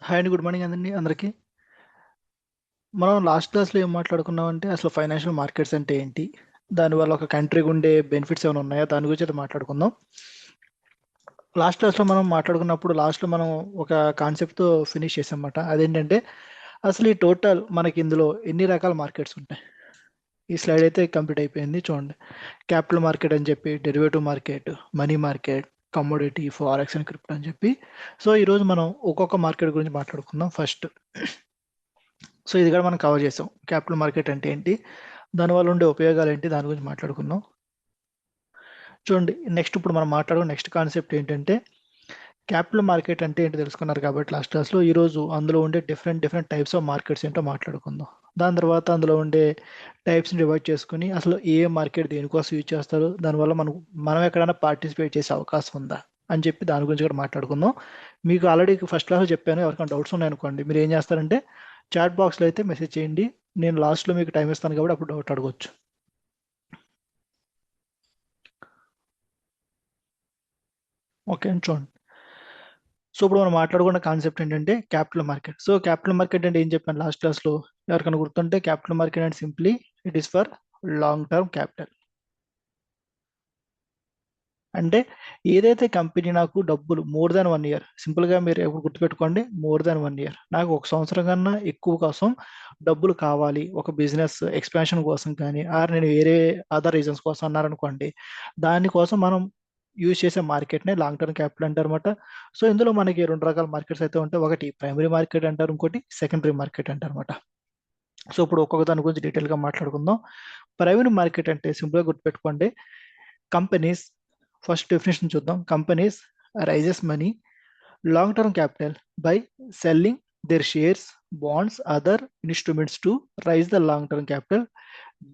Hi అండి. Good morning అండి అందరికీ. మనం లాస్ట్ క్లాస్‌లో ఏం మాట్లాడుకున్నామంటే అసలు ఫైనాన్షియల్ మార్కెట్స్ అంటే ఏంటి? దానివల్ల ఒక కంట్రీకి ఉండే బెనిఫిట్స్ ఏమైనా ఉన్నాయా? దాని గురించి అయితే మాట్లాడుకుందాం. లాస్ట్ క్లాస్‌లో మనం మాట్లాడుకున్నప్పుడు లాస్ట్‌లో మనం ఒక కాన్సెప్ట్‌తో ఫినిష్ చేసామన్నమాట. అదేంటంటే అసలు ఈ టోటల్ మనకి ఇందులో ఎన్ని రకాల మార్కెట్స్ ఉంటాయి? ఈ స్లైడ్ అయితే కంప్లీట్ అయిపోయింది చూడండి. క్యాపిటల్ మార్కెట్ అని చెప్పి, derivative market, money market, commodity, forex and crypto అని చెప్పి. సో ఈరోజు మనం ఒక్కొక్క మార్కెట్ గురించి మాట్లాడుకుందాం ఫస్ట్. సో ఇది కూడా మనం కవర్ చేసాం. క్యాపిటల్ మార్కెట్ అంటే ఏంటి? దానివల్ల ఉండే ఉపయోగాలు ఏంటి? దాని గురించి మాట్లాడుకుందాం. చూడండి నెక్స్ట్ ఇప్పుడు మనం మాట్లాడుకున్న నెక్స్ట్ కాన్సెప్ట్ ఏంటంటే క్యాపిటల్ మార్కెట్ అంటే ఏంటి తెలుసుకున్నారు కాబట్టి లాస్ట్ క్లాస్లో ఈరోజు అందులో ఉండే డిఫరెంట్ టైప్స్ ఆఫ్ మార్కెట్స్ ఏంటో మాట్లాడుకుందాం. దాని తర్వాత అందులో ఉండే టైప్స్ని డివైడ్ చేసుకుని అసలు ఏ మార్కెట్ దేనికోసం యూజ్ చేస్తారు, దానివల్ల మనం ఎక్కడైనా పార్టిసిపేట్ చేసే అవకాశం ఉందా అని చెప్పి దాని గురించి కూడా మాట్లాడుకుందాం. మీకు ఆల్రెడీ ఫస్ట్ క్లాస్లో చెప్పాను, ఎవరికైనా డౌట్స్ ఉన్నాయనుకోండి మీరు ఏం చేస్తారంటే చాట్ బాక్స్లో అయితే మెసేజ్ చేయండి. నేను లాస్ట్లో మీకు టైం ఇస్తాను కాబట్టి అప్పుడు డౌట్ అడగొచ్చు. ఓకే అండి చూడండి. సో ఇప్పుడు మనం మాట్లాడుకున్న కాన్సెప్ట్ ఏంటంటే capital market. So capital market అంటే ఏం చెప్పాను లాస్ట్ క్లాస్లో, ఎవరికైనా గుర్తుంటే క్యాపిటల్ మార్కెట్ అంటే simply it is for long term capital. అంటే ఏదైతే కంపెనీ నాకు డబ్బులు మోర్ దాన్ 1 ఇయర్, సింపుల్గా మీరు ఎప్పుడు గుర్తుపెట్టుకోండి, మోర్ దాన్ 1 ఇయర్ నాకు ఒక సంవత్సరం కన్నా ఎక్కువ కోసం డబ్బులు కావాలి ఒక బిజినెస్ ఎక్స్పాన్షన్ కోసం కానీ ఆర్ నేను వేరే అదర్ రీజన్స్ కోసం అన్నారనుకోండి, దానికోసం మనం యూజ్ చేసే మార్కెట్నే లాంగ్ టర్మ్ క్యాపిటల్ అంటారు అనమాట. సో ఇందులో మనకి రెండు రకాల మార్కెట్స్ అయితే ఉంటాయి. ఒకటి ప్రైమరీ మార్కెట్ అంటారు, ఇంకోటి సెకండరీ మార్కెట్ అంటారు అనమాట. సో ఇప్పుడు ఒక్కొక్క దాని గురించి డీటెయిల్గా మాట్లాడుకుందాం. ప్రైమరీ మార్కెట్ అంటే సింపుల్గా గుర్తుపెట్టుకోండి, కంపెనీస్, ఫస్ట్ డెఫినేషన్ చూద్దాం. Companies raises money long term capital by selling their shares, bonds, other instruments to raise the long term capital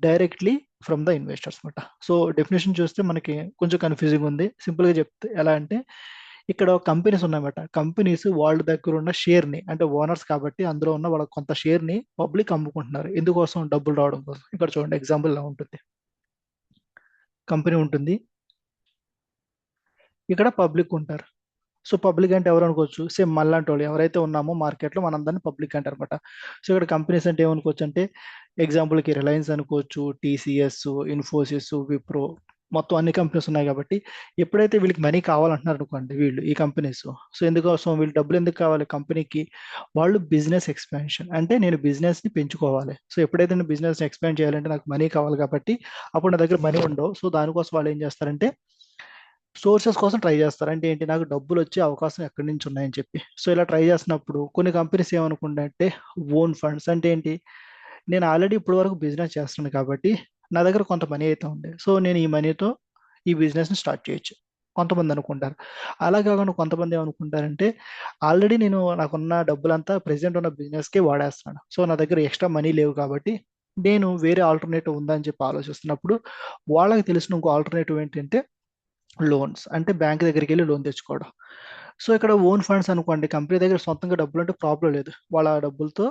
directly from the investors అనమాట. సో డెఫినేషన్ చూస్తే మనకి కొంచెం కన్ఫ్యూజింగ్ ఉంది. సింపుల్గా చెప్తే ఎలా అంటే ఇక్కడ కంపెనీస్ ఉన్నాయన్నమాట. కంపెనీస్ వాళ్ళ దగ్గర ఉన్న షేర్ని, అంటే ఓనర్స్ కాబట్టి అందులో ఉన్న వాళ్ళ కొంత షేర్ని పబ్లిక్ అమ్ముకుంటున్నారు. ఎందుకోసం? డబ్బులు రావడం కోసం. ఇక్కడ చూడండి ఎగ్జాంపుల్ ఇలా ఉంటుంది. కంపెనీ ఉంటుంది, ఇక్కడ పబ్లిక్ ఉంటారు. సో పబ్లిక్ అంటే ఎవరు అనుకోవచ్చు? సేమ్ మళ్ళంటి వాళ్ళు ఎవరైతే ఉన్నామో మార్కెట్లో మనందరినీ పబ్లిక్ అంటారు అనమాట. సో ఇక్కడ కంపెనీస్ అంటే ఏమనుకోవచ్చు అంటే ఎగ్జాంపుల్కి రిలయన్స్ అనుకోవచ్చు, టీసీఎస్, ఇన్ఫోసిస్, విప్రో, మొత్తం అన్ని కంపెనీస్ ఉన్నాయి కాబట్టి ఎప్పుడైతే వీళ్ళకి మనీ కావాలంటున్నారు అనుకోండి వీళ్ళు ఈ కంపెనీస్, సో ఎందుకోసం వీళ్ళు డబ్బులు ఎందుకు కావాలి కంపెనీకి? వాళ్ళు బిజినెస్ ఎక్స్పాన్షన్, అంటే నేను బిజినెస్ని పెంచుకోవాలి. సో ఎప్పుడైతే నేను బిజినెస్ ఎక్స్పాండ్ చేయాలంటే నాకు మనీ కావాలి కాబట్టి అప్పుడు నా దగ్గర మనీ ఉండవు. సో దానికోసం వాళ్ళు ఏం చేస్తారంటే సోర్సెస్ కోసం ట్రై చేస్తారు. అంటే ఏంటి? నాకు డబ్బులు వచ్చే అవకాశం ఎక్కడి నుంచి ఉన్నాయని చెప్పి. సో ఇలా ట్రై చేస్తున్నప్పుడు కొన్ని కంపెనీస్ ఏమనుకుంటాయంటే ఓన్ ఫండ్స్ అంటే ఏంటి? నేను ఆల్రెడీ ఇప్పటి వరకు బిజినెస్ చేస్తున్నాను కాబట్టి నా దగ్గర కొంత మనీ అయితే ఉంది. సో నేను ఈ మనీతో ఈ బిజినెస్ని స్టార్ట్ చేయొచ్చు కొంతమంది అనుకుంటారు. అలా కాకుండా కొంతమంది ఏమనుకుంటారంటే ఆల్రెడీ నేను నాకున్న డబ్బులంతా ప్రెసెంట్ ఉన్న బిజినెస్కే వాడేస్తున్నాను. సో నా దగ్గర ఎక్స్ట్రా మనీ లేవు కాబట్టి నేను వేరే ఆల్టర్నేటివ్ ఉందా అని చెప్పి ఆలోచిస్తున్నప్పుడు వాళ్ళకి తెలిసిన ఇంకో ఆల్టర్నేటివ్ ఏంటంటే లోన్స్, అంటే బ్యాంక్ దగ్గరికి వెళ్ళి లోన్ తెచ్చుకోవడం. సో ఇక్కడ ఓన్ ఫండ్స్ అనుకోండి, కంపెనీ దగ్గర సొంతంగా డబ్బులు అంటే ప్రాబ్లం లేదు, వాళ్ళ డబ్బులతో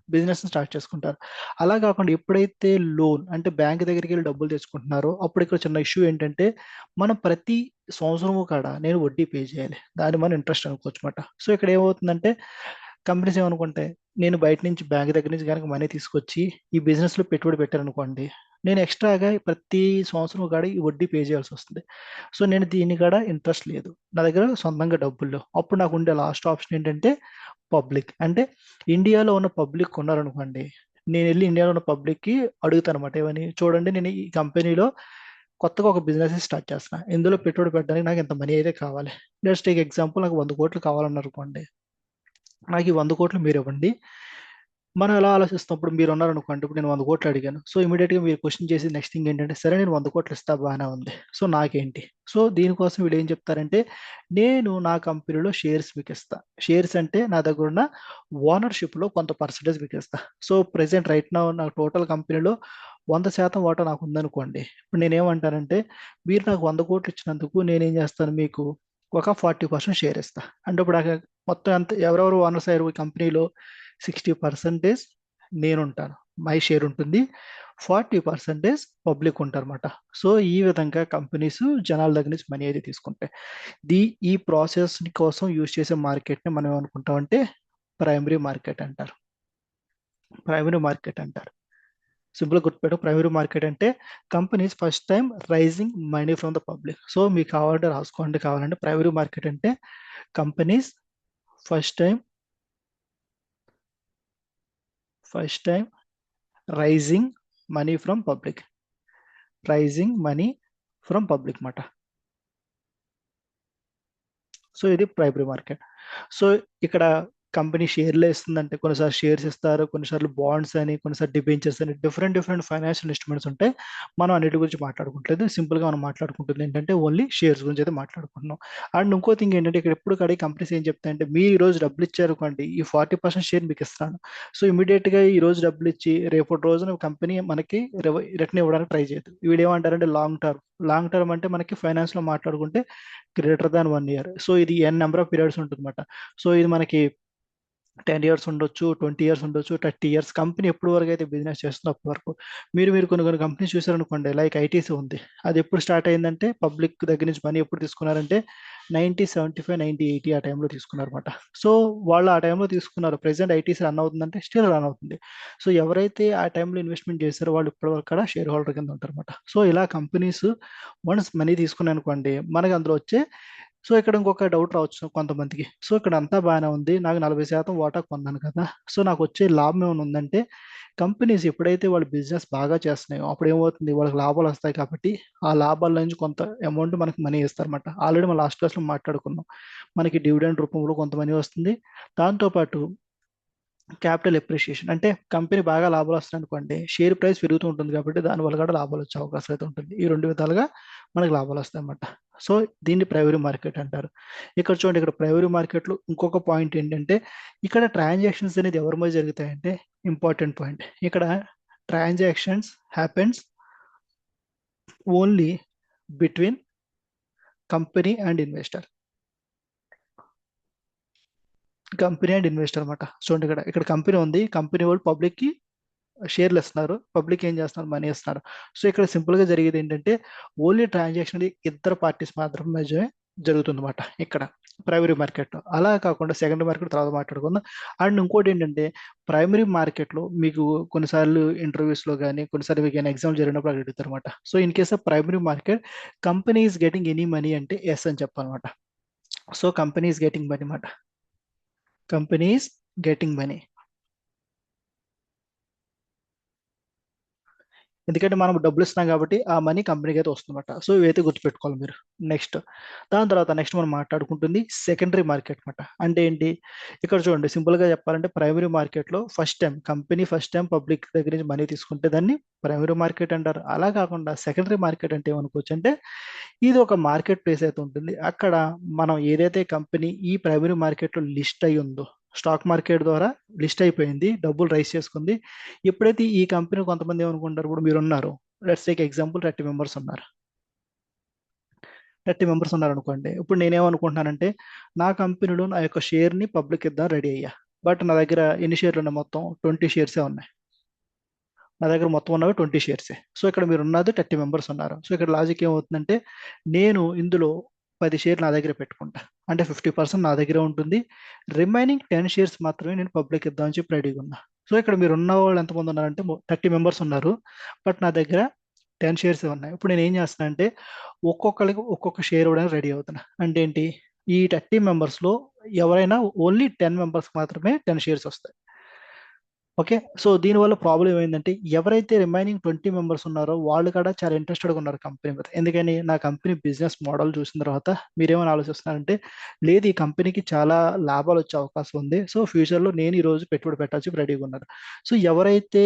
బిజినెస్ స్టార్ట్ చేసుకుంటారు. అలా కాకుండా ఎప్పుడైతే లోన్ అంటే బ్యాంక్ దగ్గరికి వెళ్ళి డబ్బులు తెచ్చుకుంటున్నారో అప్పుడు ఇక్కడ చిన్న ఇష్యూ ఏంటంటే మనం ప్రతి సంవత్సరము కాడ నేను వడ్డీ పే చేయాలి, దాన్ని మనం ఇంట్రెస్ట్ అనుకోవచ్చు అనమాట. సో ఇక్కడ ఏమవుతుందంటే కంపెనీస్ ఏమనుకుంటాయి, నేను బయట నుంచి బ్యాంక్ దగ్గర నుంచి కనుక మనీ తీసుకొచ్చి ఈ బిజినెస్లో పెట్టుబడి పెట్టారనుకోండి, నేను ఎక్స్ట్రాగా ప్రతి సంవత్సరం కాడ ఈ వడ్డీ పే చేయాల్సి వస్తుంది. సో నేను దీని కాడ ఇంట్రెస్ట్ లేదు, నా దగ్గర సొంతంగా డబ్బులు లేవు. అప్పుడు నాకు ఉండే లాస్ట్ ఆప్షన్ ఏంటంటే పబ్లిక్, అంటే ఇండియాలో ఉన్న పబ్లిక్ ఉన్నారనుకోండి, నేను వెళ్ళి ఇండియాలో ఉన్న పబ్లిక్కి అడుగుతాను అనమాట, ఏమని? చూడండి నేను ఈ కంపెనీలో కొత్తగా ఒక బిజినెస్ స్టార్ట్ చేస్తున్నా, ఇందులో పెట్టుబడి పెట్టడానికి నాకు ఇంత మనీ అయితే కావాలి. లెట్స్ టేక్ ఎగ్జాంపుల్, నాకు 100 కోట్లు కావాలన్నారు అనుకోండి, నాకు ఈ 100 కోట్లు మీరు ఇవ్వండి. మనం ఎలా ఆలోచిస్తున్నప్పుడు మీరు ఉన్నారనుకోండి, ఇప్పుడు నేను 100 కోట్లు అడిగాను, సో ఇమీడియట్గా మీరు క్వశ్చన్ చేసి నెక్స్ట్ థింగ్ ఏంటంటే సరే నేను 100 కోట్లు ఇస్తా, బాగానే ఉంది, సో నాకేంటి? సో దీనికోసం వీళ్ళు ఏం చెప్తారంటే నేను నా కంపెనీలో షేర్స్ మీకు ఇస్తా. షేర్స్ అంటే నా దగ్గర ఉన్న ఓనర్షిప్లో కొంత పర్సంటేజ్ మీకు ఇస్తా. సో ప్రెసెంట్ రైట్ నా నా టోటల్ కంపెనీలో 100% వాటా నాకు ఉందనుకోండి, ఇప్పుడు నేనేమంటానంటే మీరు నాకు 100 కోట్లు ఇచ్చినందుకు నేనేం చేస్తాను, మీకు ఒక 40% షేర్ ఇస్తా. అంటే ఇప్పుడు మొత్తం ఎంత ఎవరెవరు ఓనర్స్ అయ్యారు ఈ కంపెనీలో, 60% నేనుంటాను, మై షేర్ ఉంటుంది, 40% పబ్లిక్ ఉంటారన్నమాట. సో ఈ విధంగా కంపెనీస్ జనాల దగ్గర నుంచి మనీ అయితే తీసుకుంటాయి. ఈ ప్రాసెస్ కోసం యూజ్ చేసే మార్కెట్ని మనం ఏమనుకుంటామంటే ప్రైమరీ మార్కెట్ అంటారు. ప్రైమరీ మార్కెట్ అంటారు. సింపుల్గా గుర్తుపెట్టు, ప్రైమరీ మార్కెట్ అంటే companies first time raising money from the public. So మీకు కావాలంటే రాసుకోండి, కావాలంటే ప్రైమరీ మార్కెట్ అంటే companies first time raising money from public, raising money from public మాట. సో ఇది ప్రైమరీ మార్కెట్. సో ఇక్కడ కంపెనీ షేర్లు ఇస్తుందంటే కొన్నిసార్లు షేర్స్ ఇస్తారు, కొన్నిసార్లు బాండ్స్ అని, కొన్నిసార్లు డిబెంచర్స్ అని, డిఫరెంట్ ఫైనాన్షియల్ ఇన్స్ట్రుమెంట్స్ ఉంటాయి. మనం అన్నిటి గురించి మాట్లాడుకుంటలేదు, సింపుల్గా మనం మాట్లాడుకుంటుంది ఏంటంటే ఓన్లీ షేర్స్ గురించి అయితే మాట్లాడుకుంటున్నాం. అండ్ ఇంకో థింగ్ ఏంటంటే ఇక్కడ ఎప్పుడు కడే కంపెనీస్ ఏం చెప్తాయంటే మీరు ఈ రోజు డబ్బులు ఇచ్చారు అనుకోండి, ఈ 40% షేర్ మీకు ఇస్తాను. సో ఇమీడియట్గా ఈ రోజు డబ్బులు ఇచ్చి రేపటి రోజున కంపెనీ మనకి రిటర్న్ ఇవ్వడానికి ట్రై చేయదు. వీడేమంటారంటే లాంగ్ టర్మ్ అంటే మనకి ఫైనాన్స్ లో మాట్లాడుకుంటే గ్రేటర్ దాన్ 1 year. సో ఇది ఎన్ నెంబర్ ఆఫ్ పీరియడ్స్ ఉంటుంది అనమాట. సో ఇది మనకి 10 years ఉండొచ్చు, 20 years ఉండొచ్చు, 30 years. కంపెనీ ఎప్పుడు వరకు అయితే బిజినెస్ చేస్తుందో అప్పటి వరకు. మీరు కొన్ని కంపెనీస్ చూసారనుకోండి, లైక్ ఐటీసీ ఉంది. అది ఎప్పుడు స్టార్ట్ అయిందంటే పబ్లిక్ దగ్గర నుంచి మనీ ఎప్పుడు తీసుకున్నారంటే 1975, 1980 ఆ టైంలో తీసుకున్నారు అనమాట. సో వాళ్ళు ఆ టైంలో తీసుకున్నారు. ప్రెసెంట్ ఐటీసీ రన్ అవుతుందంటే స్టిల్ రన్ అవుతుంది. సో ఎవరైతే ఆ టైంలో ఇన్వెస్ట్మెంట్ చేశారో వాళ్ళు ఇప్పటి వరకు కూడా షేర్ హోల్డర్ కింద ఉంటారు అనమాట. సో ఇలా కంపెనీస్ వన్స్ మనీ తీసుకున్నాయి అనుకోండి, మనకి అందులో వచ్చే. సో ఇక్కడ ఇంకొక డౌట్ రావచ్చు కొంతమందికి. సో ఇక్కడ అంతా బాగానే ఉంది, నాకు 40% వాటా కొన్నాను కదా, సో నాకు వచ్చే లాభం ఏమైనా ఉందంటే, కంపెనీస్ ఎప్పుడైతే వాళ్ళు బిజినెస్ బాగా చేస్తున్నాయో అప్పుడు ఏమవుతుంది, వాళ్ళకి లాభాలు వస్తాయి కాబట్టి ఆ లాభాల నుంచి కొంత అమౌంట్ మనకి మనీ ఇస్తారన్నమాట. ఆల్రెడీ మనం లాస్ట్ క్లాస్లో మాట్లాడుకున్నాం, మనకి డివిడెండ్ రూపంలో కొంత మనీ వస్తుంది. దాంతోపాటు క్యాపిటల్ ఎప్రిషియేషన్ అంటే కంపెనీ బాగా లాభాలు వస్తాయి అనుకోండి, షేర్ ప్రైస్ పెరుగుతూ ఉంటుంది కాబట్టి దానివల్ల కూడా లాభాలు వచ్చే అవకాశం అయితే ఉంటుంది. ఈ రెండు విధాలుగా మనకి లాభాలు వస్తాయి అన్నమాట. సో దీన్ని ప్రైమరీ మార్కెట్ అంటారు. ఇక్కడ చూడండి, ఇక్కడ ప్రైమరీ మార్కెట్లో ఇంకొక పాయింట్ ఏంటంటే ఇక్కడ ట్రాన్సాక్షన్స్ అనేది ఎవరి మధ్య జరుగుతాయంటే, ఇంపార్టెంట్ పాయింట్, ఇక్కడ transactions happens only between company and investor. Company and investor అనమాట. చూడండి, ఇక్కడ కంపెనీ ఉంది, కంపెనీ వాళ్ళు పబ్లిక్ కి షేర్లు ఇస్తున్నారు, పబ్లిక్ ఏం చేస్తున్నారు, మనీ ఇస్తున్నారు. సో ఇక్కడ సింపుల్ గా జరిగేది ఏంటంటే ఓన్లీ ట్రాన్సాక్షన్ అనేది ఇద్దరు పార్టీస్ మాత్రమే జరుగుతుంది అనమాట ఇక్కడ ప్రైమరీ మార్కెట్లో. అలా కాకుండా సెకండరీ మార్కెట్ తర్వాత మాట్లాడుకుందాం. అండ్ ఇంకోటి ఏంటంటే ప్రైమరీ మార్కెట్లో మీకు కొన్నిసార్లు ఇంటర్వ్యూస్లో కానీ కొన్నిసార్లు మీకు ఎగ్జామ్ జరిగినప్పుడు అక్కడ అడుగుతారు అనమాట. So in case of primary market, company is getting any money అంటే ఎస్ అని చెప్పాలన్నమాట. So company is getting money అనమాట, కంపెనీ ఈస్ గెటింగ్ మనీ. ఎందుకంటే మనం డబ్బులు ఇస్తున్నాం కాబట్టి ఆ మనీ కంపెనీకి అయితే వస్తుందన్నమాట. సో ఇవైతే గుర్తుపెట్టుకోవాలి మీరు. నెక్స్ట్ దాని తర్వాత మనం మాట్లాడుకుంటుంది సెకండరీ మార్కెట్ అనమాట. అంటే ఏంటి, ఇక్కడ చూడండి, సింపుల్ గా చెప్పాలంటే ప్రైమరీ మార్కెట్లో కంపెనీ ఫస్ట్ టైం పబ్లిక్ దగ్గర నుంచి మనీ తీసుకుంటే దాన్ని ప్రైమరీ మార్కెట్ అంటారు. అలా కాకుండా సెకండరీ మార్కెట్ అంటే ఏమనుకోవచ్చు అంటే, ఇది ఒక మార్కెట్ ప్లేస్ అయితే ఉంటుంది. అక్కడ మనం ఏదైతే కంపెనీ ఈ ప్రైమరీ మార్కెట్లో లిస్ట్ అయి ఉందో, స్టాక్ మార్కెట్ ద్వారా లిస్ట్ అయిపోయింది, డబ్బులు రైజ్ చేసుకుంది. ఎప్పుడైతే ఈ కంపెనీ కొంతమంది ఏమనుకుంటారు, ఇప్పుడు మీరు ఉన్నారు, లెట్స్ టేక్ ఎగ్జాంపుల్ 30 మెంబర్స్ ఉన్నారు. 30 మెంబర్స్ ఉన్నారు అనుకోండి. ఇప్పుడు నేనేమనుకుంటున్నానంటే నా కంపెనీలో నా యొక్క షేర్ని పబ్లిక్ ఇద్దాం రెడీ అయ్యా. బట్ నా దగ్గర ఎన్ని షేర్లు ఉన్నాయి, మొత్తం 20 షేర్సే ఉన్నాయి. నా దగ్గర మొత్తం ఉన్నవి 20 షేర్సే. సో ఇక్కడ మీరు ఉన్నది 30 మెంబర్స్ ఉన్నారు. సో ఇక్కడ లాజిక్ ఏమవుతుందంటే, నేను ఇందులో 10 షేర్లు నా దగ్గర పెట్టుకుంటా, అంటే 50% నా దగ్గర ఉంటుంది. రిమైనింగ్ 10 షేర్స్ మాత్రమే నేను పబ్లిక్ ఇద్దామని చెప్పి రెడీగా ఉన్నా. సో ఇక్కడ మీరు ఉన్న వాళ్ళు ఎంతమంది ఉన్నారంటే 30 మెంబర్స్ ఉన్నారు, బట్ నా దగ్గర 10 షేర్స్ ఉన్నాయి. ఇప్పుడు నేను ఏం చేస్తున్నా అంటే ఒక్కొక్కరికి ఒక్కొక్క షేర్ ఇవ్వడానికి రెడీ అవుతున్నా. అంటే ఏంటి, ఈ 30 మెంబర్స్లో ఎవరైనా ఓన్లీ 10 మెంబర్స్ మాత్రమే 10 షేర్స్ వస్తాయి. ఓకే. సో దీనివల్ల ప్రాబ్లం ఏమైందంటే, ఎవరైతే రిమైనింగ్ 20 మెంబర్స్ ఉన్నారో వాళ్ళు కూడా చాలా ఇంట్రెస్టెడ్గా ఉన్నారు కంపెనీ మీద. ఎందుకని, నా కంపెనీ బిజినెస్ మోడల్ చూసిన తర్వాత మీరేమని ఆలోచిస్తున్నారంటే, లేదు ఈ కంపెనీకి చాలా లాభాలు వచ్చే అవకాశం ఉంది, సో ఫ్యూచర్లో నేను ఈ రోజు పెట్టుబడి పెట్టాల్సి రెడీగా ఉన్నారు. సో ఎవరైతే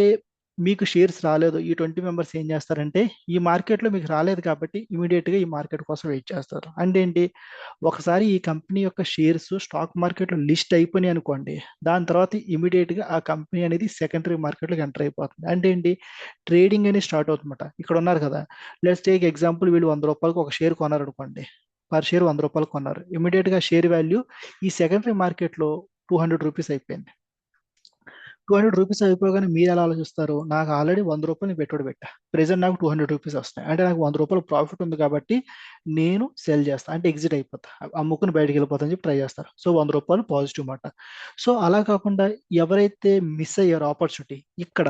మీకు షేర్స్ రాలేదు, ఈ 20 మెంబర్స్ ఏం చేస్తారంటే, ఈ మార్కెట్లో మీకు రాలేదు కాబట్టి ఇమీడియట్గా ఈ మార్కెట్ కోసం వెయిట్ చేస్తారు. అంటే ఏంటి, ఒకసారి ఈ కంపెనీ యొక్క షేర్స్ స్టాక్ మార్కెట్లో లిస్ట్ అయిపోయినాయి అనుకోండి, దాని తర్వాత ఇమీడియట్గా ఆ కంపెనీ అనేది సెకండరీ మార్కెట్లోకి ఎంటర్ అయిపోతుంది. అంటే ఏంటి, ట్రేడింగ్ అనేది స్టార్ట్ అవుతుందన్నమాట. ఇక్కడ ఉన్నారు కదా, లెట్స్ టేక్ ఎగ్జాంపుల్, వీళ్ళు 100 రూపాయలకు ఒక షేర్ కొన్నారు అనుకోండి, పర్ షేర్ 100 రూపాయలు కొన్నారు. ఇమీడియట్గా షేర్ వాల్యూ ఈ సెకండరీ మార్కెట్లో 200 రూపీస్ అయిపోయింది. రూ. 200 అయిపోగానే మీరు ఎలా ఆలోచిస్తారు? నాకు ఆల్రెడీ రూ. 100 పెట్టుబడి పెట్టా, ప్రెసెంట్ నాకు రూ. 200 వస్తాయి, అంటే నాకు రూ. 100 ప్రాఫిట్ ఉంది కాబట్టి నేను సెల్ చేస్తాను, అంటే ఎగ్జిట్ అయిపోతా, అమ్ముకుని బయటికి వెళ్ళిపోతా అని చెప్పి ట్రై చేస్తారు. సో రూ. 100 పాజిటివ్ మాట. సో అలా కాకుండా ఎవరైతే మిస్ అయ్యారో ఆపర్చునిటీ, ఇక్కడ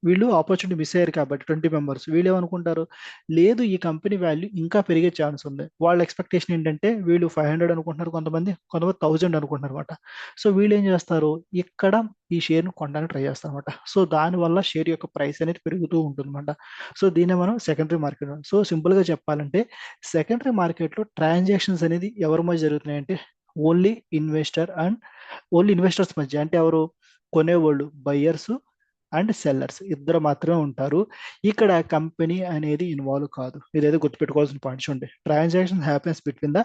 వీళ్ళు ఆపర్చునిటీ మిస్ అయ్యారు కాబట్టి 20 మెంబర్స్ వీళ్ళు ఏమనుకుంటారు, లేదు ఈ కంపెనీ వాల్యూ ఇంకా పెరిగే ఛాన్స్ ఉంది. వాళ్ళ ఎక్స్పెక్టేషన్ ఏంటంటే వీళ్ళు 500 అనుకుంటున్నారు, కొంతమంది 1000 అనుకుంటున్నారు అనమాట. సో వీళ్ళు ఏం చేస్తారు, ఇక్కడ ఈ షేర్ను కొనడానికి ట్రై చేస్తారు అనమాట. సో దానివల్ల షేర్ యొక్క ప్రైస్ అనేది పెరుగుతూ ఉంటుంది అనమాట. సో దీన్నే మనం సెకండరీ మార్కెట్. సో సింపుల్గా చెప్పాలంటే సెకండరీ మార్కెట్లో ట్రాన్సాక్షన్స్ అనేది ఎవరి మధ్య జరుగుతున్నాయంటే only investor and only investors మధ్య, అంటే ఎవరు, కొనేవాళ్ళు బయ్యర్స్ అండ్ సెల్లర్స్ ఇద్దరు మాత్రమే ఉంటారు. ఇక్కడ కంపెనీ అనేది ఇన్వాల్వ్ కాదు. ఇదైతే గుర్తుపెట్టుకోవాల్సిన పాయింట్స్ ఉండే. Transaction happens between the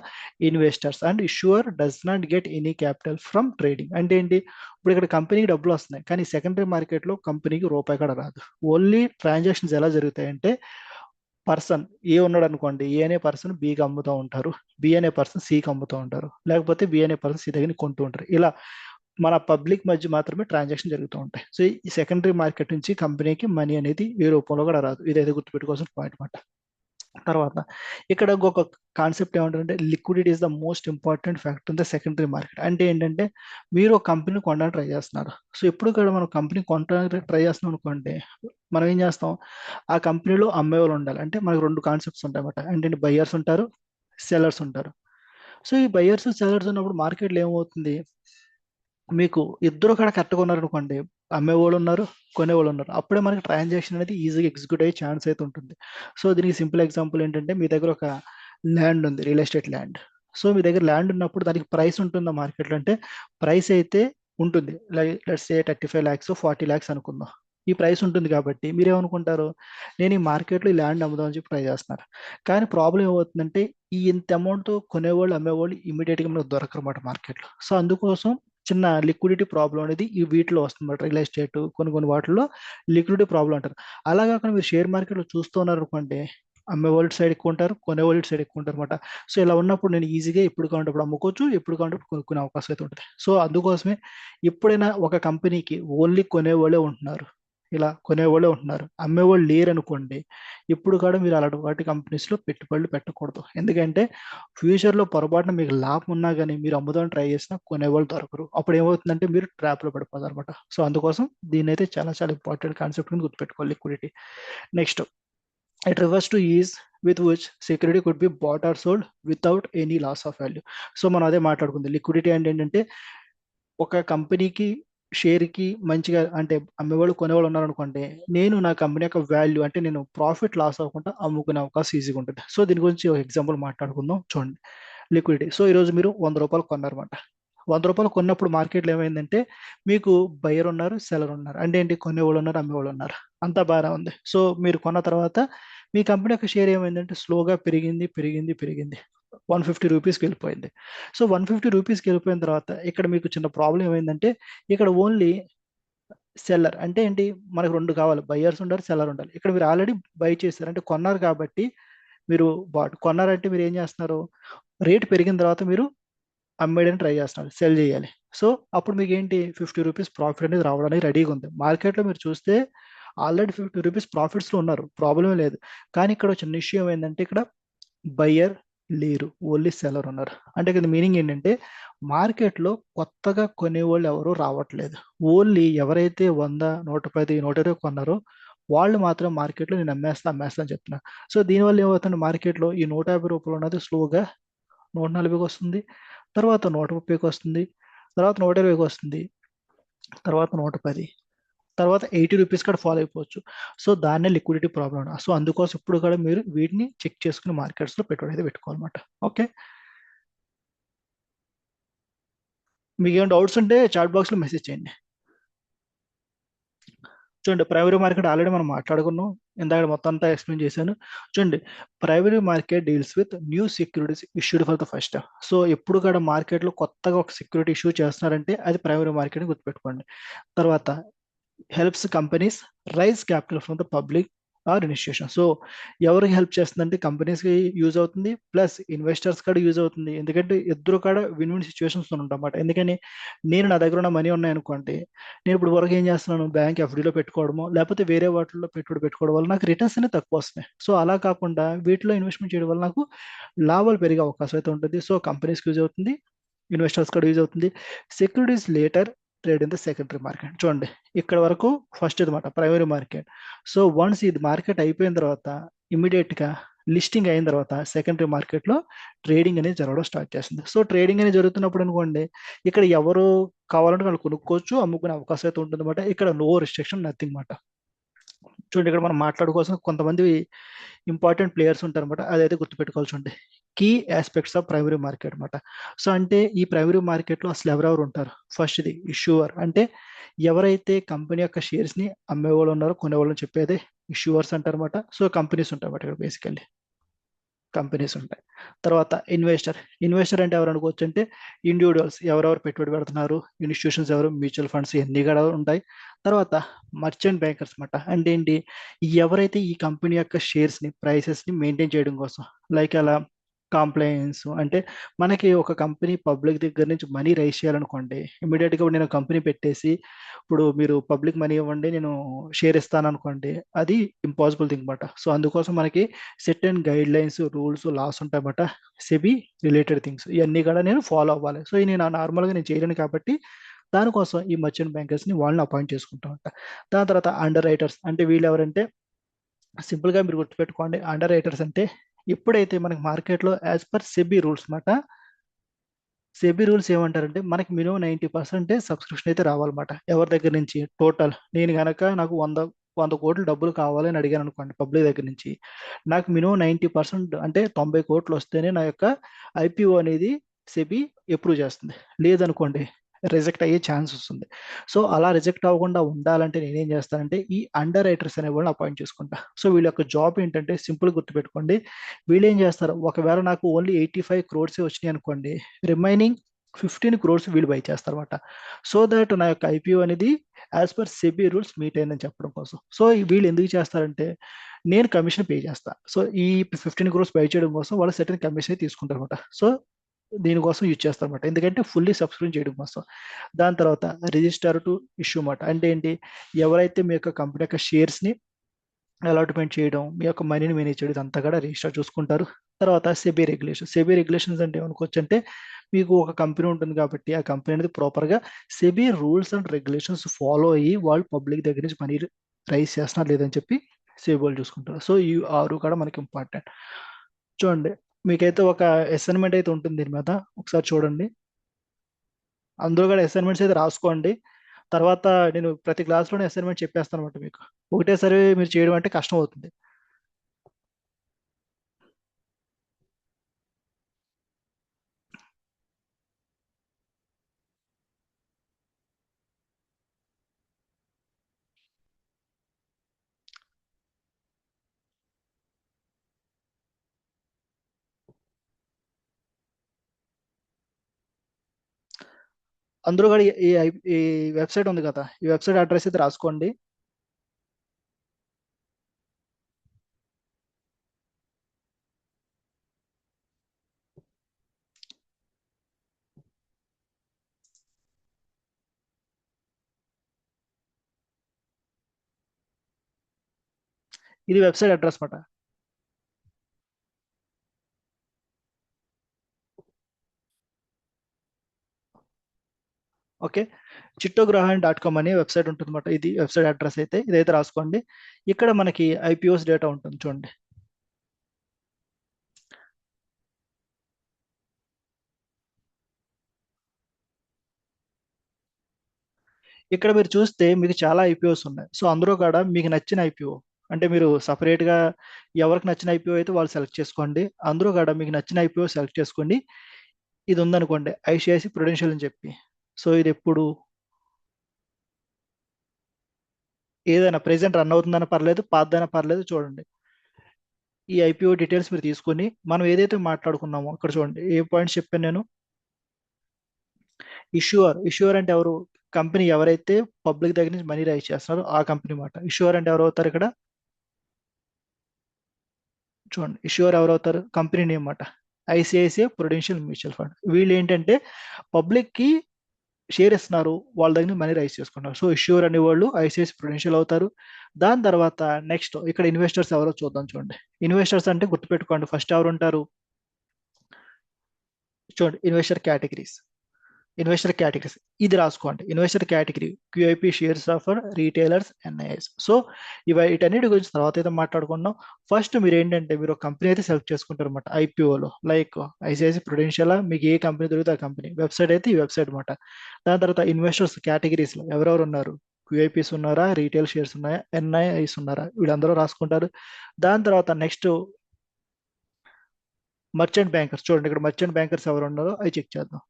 investors and issuer does not get any capital from trading. అంటే ఏంటి, ఇప్పుడు ఇక్కడ కంపెనీకి డబ్బులు వస్తున్నాయి, కానీ సెకండరీ మార్కెట్లో కంపెనీకి రూపాయి కూడా రాదు. ఓన్లీ ట్రాన్సాక్షన్స్ ఎలా జరుగుతాయంటే పర్సన్ ఏ ఉన్నాడు అనుకోండి, ఏ అనే పర్సన్ బికి అమ్ముతూ ఉంటారు, బి అనే పర్సన్ సికి అమ్ముతూ ఉంటారు, లేకపోతే బి అనే పర్సన్ సి దగ్గర కొంటూ ఉంటారు. ఇలా మన పబ్లిక్ మధ్య మాత్రమే ట్రాన్సాక్షన్ జరుగుతూ ఉంటాయి. సో ఈ సెకండరీ మార్కెట్ నుంచి కంపెనీకి మనీ అనేది ఏ రూపంలో కూడా రాదు. ఇదైతే గుర్తుపెట్టుకోవాల్సిన పాయింట్ అనమాట. తర్వాత ఇక్కడ ఇంకొక కాన్సెప్ట్ ఏమంటారంటే liquidity is the most important factor in the secondary market. అంటే ఏంటంటే మీరు ఒక కంపెనీ కొనడానికి ట్రై చేస్తున్నారు. సో ఎప్పుడు కూడా మనం కంపెనీ కొనడానికి ట్రై చేస్తున్నాం అనుకోండి, మనం ఏం చేస్తాం, ఆ కంపెనీలో అమ్మే వాళ్ళు ఉండాలి. అంటే మనకు రెండు కాన్సెప్ట్స్ ఉంటాయి అన్నమాట. ఏంటంటే బయ్యర్స్ ఉంటారు, సెల్లర్స్ ఉంటారు. సో ఈ బయ్యర్స్ సెల్లర్స్ ఉన్నప్పుడు మార్కెట్లో ఏమవుతుంది, మీకు ఇద్దరు కూడా కరెక్ట్గా ఉన్నారనుకోండి, అమ్మేవాళ్ళు ఉన్నారు, కొనేవాళ్ళు ఉన్నారు, అప్పుడే మనకి ట్రాన్సాక్షన్ అనేది ఈజీగా ఎగ్జిక్యూట్ అయ్యే ఛాన్స్ అయితే ఉంటుంది. సో దీనికి సింపుల్ ఎగ్జాంపుల్ ఏంటంటే మీ దగ్గర ఒక ల్యాండ్ ఉంది, రియల్ ఎస్టేట్ ల్యాండ్. సో మీ దగ్గర ల్యాండ్ ఉన్నప్పుడు దానికి ప్రైస్ ఉంటుందా మార్కెట్లో అంటే, ప్రైస్ అయితే ఉంటుంది. లెట్స్ సే 35 lakhs 40 lakhs అనుకుందాం. ఈ ప్రైస్ ఉంటుంది కాబట్టి మీరేమనుకుంటారు, నేను ఈ మార్కెట్లో ఈ ల్యాండ్ అమ్ముదాం అని చెప్పి ట్రై చేస్తున్నారు. కానీ ప్రాబ్లం ఏమవుతుందంటే ఈ ఇంత అమౌంట్ కొనేవాళ్ళు అమ్మేవాళ్ళు ఇమీడియట్గా మనకు దొరకరు అన్నమాట మార్కెట్లో. సో అందుకోసం చిన్న లిక్విడిటీ ప్రాబ్లం అనేది ఈ వీటిలో వస్తుంది. రియల్ ఎస్టేట్ కొన్ని వాటిల్లో లిక్విడిటీ ప్రాబ్లం అంటారు. అలా కాకుండా మీరు షేర్ మార్కెట్లో చూస్తూ ఉన్నారు అనుకోండి, అమ్మే వరల్డ్ సైడ్ ఎక్కువ ఉంటారు, కొనే వరల్డ్ సైడ్ ఎక్కువ ఉంటారు అనమాట. సో ఇలా ఉన్నప్పుడు నేను ఈజీగా ఎప్పుడు కావాలంటే అప్పుడు అమ్ముకోవచ్చు, ఎప్పుడు కావాలంటే అప్పుడు కొనుక్కునే అవకాశం అయితే ఉంటుంది. సో అందుకోసమే ఎప్పుడైనా ఒక కంపెనీకి ఓన్లీ కొనేవాళ్ళే ఉంటున్నారు, ఇలా కొనేవాళ్ళే ఉంటున్నారు, అమ్మేవాళ్ళు లేరు అనుకోండి, ఇప్పుడు కూడా మీరు అలాంటి వాటి కంపెనీస్లో పెట్టుబడులు పెట్టకూడదు. ఎందుకంటే ఫ్యూచర్లో పొరపాటున మీకు లాభం ఉన్నా కానీ మీరు అమ్ముదామని ట్రై చేసినా కొనేవాళ్ళు దొరకరు. అప్పుడు ఏమవుతుందంటే మీరు ట్రాప్లో పడిపోతారు అనమాట. సో అందుకోసం దీన్ని అయితే చాలా చాలా ఇంపార్టెంట్ కాన్సెప్ట్ కింద గుర్తుపెట్టుకోవాలి liquidity. Next, it refers to ease with which security could be bought or sold without any loss of value. So మనం అదే మాట్లాడుకుంది. లిక్విడిటీ అంటే ఏంటంటే ఒక కంపెనీకి షేర్కి మంచిగా, అంటే అమ్మేవాళ్ళు కొనేవాళ్ళు ఉన్నారనుకోండి, నేను నా కంపెనీ యొక్క వాల్యూ అంటే నేను ప్రాఫిట్ లాస్ అవ్వకుండా అమ్ముకునే అవకాశం ఈజీగా ఉంటుంది. సో దీని గురించి ఒక ఎగ్జాంపుల్ మాట్లాడుకుందాం. చూడండి, లిక్విడిటీ. సో ఈరోజు మీరు రూ. 100 కొన్నారన్నమాట. రూ. 100 కొన్నప్పుడు మార్కెట్లో ఏమైందంటే మీకు బయర్ ఉన్నారు, సెలర్ ఉన్నారు, అంటే ఏంటి, కొనేవాళ్ళు ఉన్నారు, అమ్మేవాళ్ళు ఉన్నారు, అంతా బాగా ఉంది. సో మీరు కొన్న తర్వాత మీ కంపెనీ యొక్క షేర్ ఏమైందంటే స్లోగా పెరిగింది పెరిగింది పెరిగింది, రూ. 150కి వెళ్ళిపోయింది. సో రూ. 150కి వెళ్ళిపోయిన తర్వాత ఇక్కడ మీకు చిన్న ప్రాబ్లం ఏమైందంటే, ఇక్కడ ఓన్లీ సెల్లర్ అంటే ఏంటి, మనకు రెండు కావాలి, బయ్యర్స్ ఉండాలి, సెల్లర్ ఉండాలి. ఇక్కడ మీరు ఆల్రెడీ బై చేశారు, అంటే కొన్నారు కాబట్టి మీరు కొన్నారంటే మీరు ఏం చేస్తున్నారు, రేట్ పెరిగిన తర్వాత మీరు అమ్మేయడానికి ట్రై చేస్తున్నారు, సెల్ చేయాలి. సో అప్పుడు మీకు ఏంటి, రూ. 50 ప్రాఫిట్ అనేది రావడానికి రెడీగా ఉంది. మార్కెట్లో మీరు చూస్తే ఆల్రెడీ రూ. 50 ప్రాఫిట్స్లో ఉన్నారు, ప్రాబ్లమే లేదు. కానీ ఇక్కడ చిన్న ఇష్యూ ఏమైందంటే ఇక్కడ బయ్యర్ లేరు, ఓన్లీ సెల్లర్ ఉన్నారు. అంటే ఇక్కడ మీనింగ్ ఏంటంటే మార్కెట్లో కొత్తగా కొనేవాళ్ళు ఎవరు రావట్లేదు. ఓన్లీ ఎవరైతే 100, 110, 120 కొన్నారో వాళ్ళు మాత్రం మార్కెట్లో నేను అమ్మేస్తా అని చెప్తున్నారు. సో దీనివల్ల ఏమవుతుంది, మార్కెట్లో ఈ రూ. 150 ఉన్నది స్లోగా 140కి వస్తుంది, తర్వాత 130కి వస్తుంది, తర్వాత 120కి వస్తుంది, తర్వాత 110, తర్వాత రూ. 80 కూడా ఫాలో అయిపోవచ్చు. సో దాన్నే లిక్విడిటీ ప్రాబ్లం. సో అందుకోసం ఇప్పుడు కూడా మీరు వీటిని చెక్ చేసుకుని మార్కెట్స్లో పెట్టుబడి అయితే పెట్టుకోవాలన్నమాట. ఓకే, మీకు ఏమైనా డౌట్స్ ఉంటే చాట్ బాక్స్లో మెసేజ్ చేయండి. చూడండి, ప్రైమరీ మార్కెట్ ఆల్రెడీ మనం మాట్లాడుకున్నాం, ఇందాక మొత్తం అంతా ఎక్స్ప్లెయిన్ చేశాను. చూడండి, primary market deals with new securities issued for the first time. So ఎప్పుడు కూడా మార్కెట్లో కొత్తగా ఒక సెక్యూరిటీ ఇష్యూ చేస్తున్నారంటే అది ప్రైమరీ మార్కెట్ గుర్తుపెట్టుకోండి. తర్వాత helps companies raise capital from the public or initiation. So ఎవరికి హెల్ప్ చేస్తుందంటే కంపెనీస్కి యూజ్ అవుతుంది, ప్లస్ ఇన్వెస్టర్స్ కూడా యూజ్ అవుతుంది. ఎందుకంటే ఇద్దరు కూడా విన్ విన్ సిచ్యువేషన్స్ ఉంటామన్నమాట. ఎందుకని నేను నా దగ్గర ఉన్న మనీ ఉన్నాయనుకోండి, నేను ఇప్పుడు వరకు ఏం చేస్తున్నాను, బ్యాంక్ ఎఫ్డీలో పెట్టుకోవడమో లేకపోతే వేరే వాటిల్లో పెట్టుబడి పెట్టుకోవడం వల్ల నాకు రిటర్న్స్ అనేవి తక్కువ వస్తున్నాయి. సో అలా కాకుండా వీటిలో ఇన్వెస్ట్మెంట్ చేయడం వల్ల నాకు లాభాలు పెరిగే అవకాశం అయితే ఉంటుంది. సో కంపెనీస్కి యూజ్ అవుతుంది, ఇన్వెస్టర్స్ కూడా యూజ్ అవుతుంది. Securities later trade in the secondary market. చూడండి ఇక్కడ వరకు ఫస్ట్ అనమాట ప్రైమరీ మార్కెట్. సో వన్స్ ఇది మార్కెట్ అయిపోయిన తర్వాత ఇమీడియట్ గా లిస్టింగ్ అయిన తర్వాత సెకండరీ మార్కెట్ లో ట్రేడింగ్ అనేది జరగడం స్టార్ట్ చేస్తుంది. సో ట్రేడింగ్ అనేది జరుగుతున్నప్పుడు అనుకోండి, ఇక్కడ ఎవరు కావాలంటే వాళ్ళు కొనుక్కోవచ్చు, అమ్ముకునే అవకాశం అయితే ఉంటుంది అనమాట. ఇక్కడ నో రిస్ట్రిక్షన్, నథింగ్ మాట. చూడండి ఇక్కడ మనం మాట్లాడుకోవాల్సిన కొంతమంది ఇంపార్టెంట్ ప్లేయర్స్ ఉంటారు అనమాట. అదైతే గుర్తుపెట్టుకోవాల్సి ఉంటాయి. Key aspects of primary market అనమాట. సో అంటే ఈ ప్రైమరీ మార్కెట్లో అసలు ఎవరెవరు ఉంటారు? ఫస్ట్ ఇది ఇష్యూవర్, అంటే ఎవరైతే కంపెనీ యొక్క షేర్స్ ని అమ్మేవాళ్ళు ఉన్నారో కొనేవాళ్ళని చెప్పేదే ఇష్యూవర్స్ అంటారన్నమాట. సో కంపెనీస్ ఉంటాయి అన్నమాట ఇక్కడ బేసికల్లీ, కంపెనీస్ ఉంటాయి. తర్వాత ఇన్వెస్టర్. ఇన్వెస్టర్ అంటే ఎవరు అనుకోవచ్చు అంటే ఇండివిజువల్స్, ఎవరెవరు పెట్టుబడి పెడుతున్నారు, ఇన్స్టిట్యూషన్స్ ఎవరు, మ్యూచువల్ ఫండ్స్ ఇవన్నీ కూడా ఉంటాయి. తర్వాత మర్చెంట్ బ్యాంకర్స్ అనమాట. అంటే ఏంటి, ఎవరైతే ఈ కంపెనీ యొక్క షేర్స్ ని ప్రైసెస్ ని మెయింటైన్ చేయడం కోసం, లైక్ అలా కాంప్లయన్స్ అంటే మనకి ఒక కంపెనీ పబ్లిక్ దగ్గర నుంచి మనీ రైజ్ చేయాలనుకోండి, ఇమీడియట్ గా నేను కంపెనీ పెట్టేసి ఇప్పుడు మీరు పబ్లిక్ మనీ ఇవ్వండి నేను షేర్ ఇస్తాను అనుకోండి, అది ఇంపాసిబుల్ థింగ్ అనమాట. సో అందుకోసం మనకి set and guidelines, rules, laws ఉంటాయన్నమాట. సెబీ రిలేటెడ్ థింగ్స్ ఇవన్నీ కూడా నేను ఫాలో అవ్వాలి. సో ఇది నేను నార్మల్గా నేను చేయలేను కాబట్టి దానికోసం ఈ మర్చెంట్ బ్యాంకర్స్ ని వాళ్ళని అపాయింట్ చేసుకుంటా ఉంటా. దాని తర్వాత అండర్ రైటర్స్. అంటే వీళ్ళు ఎవరంటే సింపుల్ గా మీరు గుర్తుపెట్టుకోండి, అండర్ రైటర్స్ అంటే ఎప్పుడైతే మనకి మార్కెట్లో యాజ్ పర్ సెబీ రూల్స్ మాట, సెబీ రూల్స్ ఏమంటారంటే మనకి మినిమం 90% సబ్స్క్రిప్షన్ అయితే రావాలన్నమాట. ఎవరి దగ్గర నుంచి? టోటల్ నేను గనక నాకు 100 కోట్లు డబ్బులు కావాలని అడిగాను అనుకోండి పబ్లిక్ దగ్గర నుంచి, నాకు మినిమం 90% అంటే 90 కోట్లు వస్తేనే నా యొక్క ఐపీఓ అనేది సెబీ అప్రూవ్ చేస్తుంది. లేదనుకోండి రిజెక్ట్ అయ్యే ఛాన్స్ వస్తుంది. సో అలా రిజెక్ట్ అవ్వకుండా ఉండాలంటే నేనేం చేస్తానంటే ఈ అండర్ రైటర్స్ అనే వాళ్ళని అపాయింట్ చేసుకుంటా. సో వీళ్ళ యొక్క జాబ్ ఏంటంటే సింపుల్ గుర్తుపెట్టుకోండి, వీళ్ళు ఏం చేస్తారు, ఒకవేళ నాకు ఓన్లీ 85 crores వచ్చినాయి అనుకోండి, రిమైనింగ్ 15 crores వీళ్ళు బై చేస్తారన్నమాట. సో దట్ నా యొక్క ఐపీఓ అనేది as per SEBI rules meet అయిందని చెప్పడం కోసం. సో వీళ్ళు ఎందుకు చేస్తారంటే నేను కమిషన్ పే చేస్తా. సో ఈ 15 crores బై చేయడం కోసం వాళ్ళు సర్టెన్ కమిషన్ తీసుకుంటారు అనమాట. సో దీనికోసం యూజ్ చేస్తారన్నమాట, ఎందుకంటే ఫుల్లీ సబ్స్క్రైబ్ చేయడం కోసం. దాని తర్వాత రిజిస్టర్ టు ఇష్యూ మాట. అంటే ఏంటి, ఎవరైతే మీ యొక్క కంపెనీ యొక్క షేర్స్ ని అలాట్మెంట్ చేయడం, మీ యొక్క మనీని మేనేజ్ చేయడం ఇదంతా కూడా రిజిస్టర్ చూసుకుంటారు. తర్వాత సెబీ రెగ్యులేషన్. సెబీ రెగ్యులేషన్స్ అంటే ఏమనుకోవచ్చు అంటే మీకు ఒక కంపెనీ ఉంటుంది కాబట్టి ఆ కంపెనీ అనేది ప్రాపర్గా SEBI rules and regulations follow అయ్యి వాళ్ళు పబ్లిక్ దగ్గర నుంచి మనీ రైజ్ చేస్తున్నారు లేదని చెప్పి సెబీ వాళ్ళు చూసుకుంటారు. సో ఈ ఆరు కూడా మనకి ఇంపార్టెంట్. చూడండి మీకైతే ఒక అసైన్మెంట్ అయితే ఉంటుంది దీని మీద, ఒకసారి చూడండి. అందులో కూడా అసైన్మెంట్స్ అయితే రాసుకోండి. తర్వాత నేను ప్రతి క్లాస్లోనే అసైన్మెంట్ చెప్పేస్తాను అనమాట మీకు. ఒకటేసారి మీరు చేయడం అంటే కష్టం అవుతుంది. అందులో కూడా ఈ వెబ్సైట్ ఉంది కదా, ఈ వెబ్సైట్ అడ్రస్ అయితే రాసుకోండి. ఇది వెబ్సైట్ అడ్రస్ మాట. ఓకే, చిట్టోగ్రహం.com అనే వెబ్సైట్ ఉంటుంది అనమాట. ఇది వెబ్సైట్ అడ్రస్ అయితే ఇదైతే రాసుకోండి. ఇక్కడ మనకి ఐపీఓస్ డేటా ఉంటుంది చూడండి. ఇక్కడ మీరు చూస్తే మీకు చాలా ఐపీఓస్ ఉన్నాయి. సో అందులో కూడా మీకు నచ్చిన ఐపీఓ, అంటే మీరు separate గా ఎవరికి నచ్చిన ఐపీఓ అయితే వాళ్ళు సెలెక్ట్ చేసుకోండి. అందులో కూడా మీకు నచ్చిన ఐపీఓ సెలెక్ట్ చేసుకోండి. ఇది ఉందనుకోండి ఐసిఐసి ప్రుడెన్షియల్ అని చెప్పి. సో ఇది ఎప్పుడు ఏదైనా ప్రెసెంట్ రన్ అవుతుందన్న పర్లేదు, పాతదైనా పర్లేదు, చూడండి. ఈ ఐపీఓ డీటెయిల్స్ మీరు తీసుకొని మనం ఏదైతే మాట్లాడుకున్నామో ఇక్కడ చూడండి ఏ పాయింట్స్ చెప్పాను నేను. ఇష్యూర్ అంటే ఎవరు? కంపెనీ ఎవరైతే పబ్లిక్ దగ్గర నుంచి మనీ రైజ్ చేస్తున్నారో ఆ కంపెనీ మాట. ఇష్యూర్ అంటే ఎవరు అవుతారు ఇక్కడ? చూడండి ఇష్యూర్ ఎవరు అవుతారు, కంపెనీ నేమ్ అన్నమాట, ఐసిఐసిఐ ప్రొడెన్షియల్ మ్యూచువల్ ఫండ్. వీళ్ళు ఏంటంటే పబ్లిక్ కి షేర్ ఇస్తున్నారు, వాళ్ళ దగ్గర మనీ రైజ్ చేసుకుంటారు. సో ఇష్యూర్ అనే వాళ్ళు ఐసిఐసి ప్రొడెన్షియల్ అవుతారు. దాని తర్వాత నెక్స్ట్ ఇక్కడ ఇన్వెస్టర్స్ ఎవరో చూద్దాం. చూడండి ఇన్వెస్టర్స్ అంటే గుర్తుపెట్టుకోండి, ఫస్ట్ ఎవరు ఉంటారు చూడండి, ఇన్వెస్టర్ కేటగిరీస్ ఇది రాసుకోండి. Investor category QIP shares offer retailers NIS. So వీటన్నిటి గురించి తర్వాత అయితే మాట్లాడుకున్నాం. ఫస్ట్ మీరు ఏంటంటే మీరు ఒక కంపెనీ అయితే సెలెక్ట్ చేసుకుంటారు అనమాట ఐపీఓలో. లైక్ ఐసిఐసి ప్రొడెన్షియల్, మీకు ఏ కంపెనీ దొరికితే ఆ కంపెనీ, వెబ్సైట్ అయితే ఈ వెబ్సైట్ అనమాట. దాని తర్వాత ఇన్వెస్టర్స్ కేటగిరీస్లో ఎవరెవరు ఉన్నారు, క్యూఐపీస్ ఉన్నారా, రీటైల్ షేర్స్ ఉన్నాయా, ఎన్ఐఐస్ ఉన్నారా, వీళ్ళందరూ రాసుకుంటారు. దాని తర్వాత నెక్స్ట్ మర్చెంట్ బ్యాంకర్స్. చూడండి ఇక్కడ మర్చెంట్ బ్యాంకర్స్ ఎవరు ఉన్నారో అవి చెక్ చేద్దాం.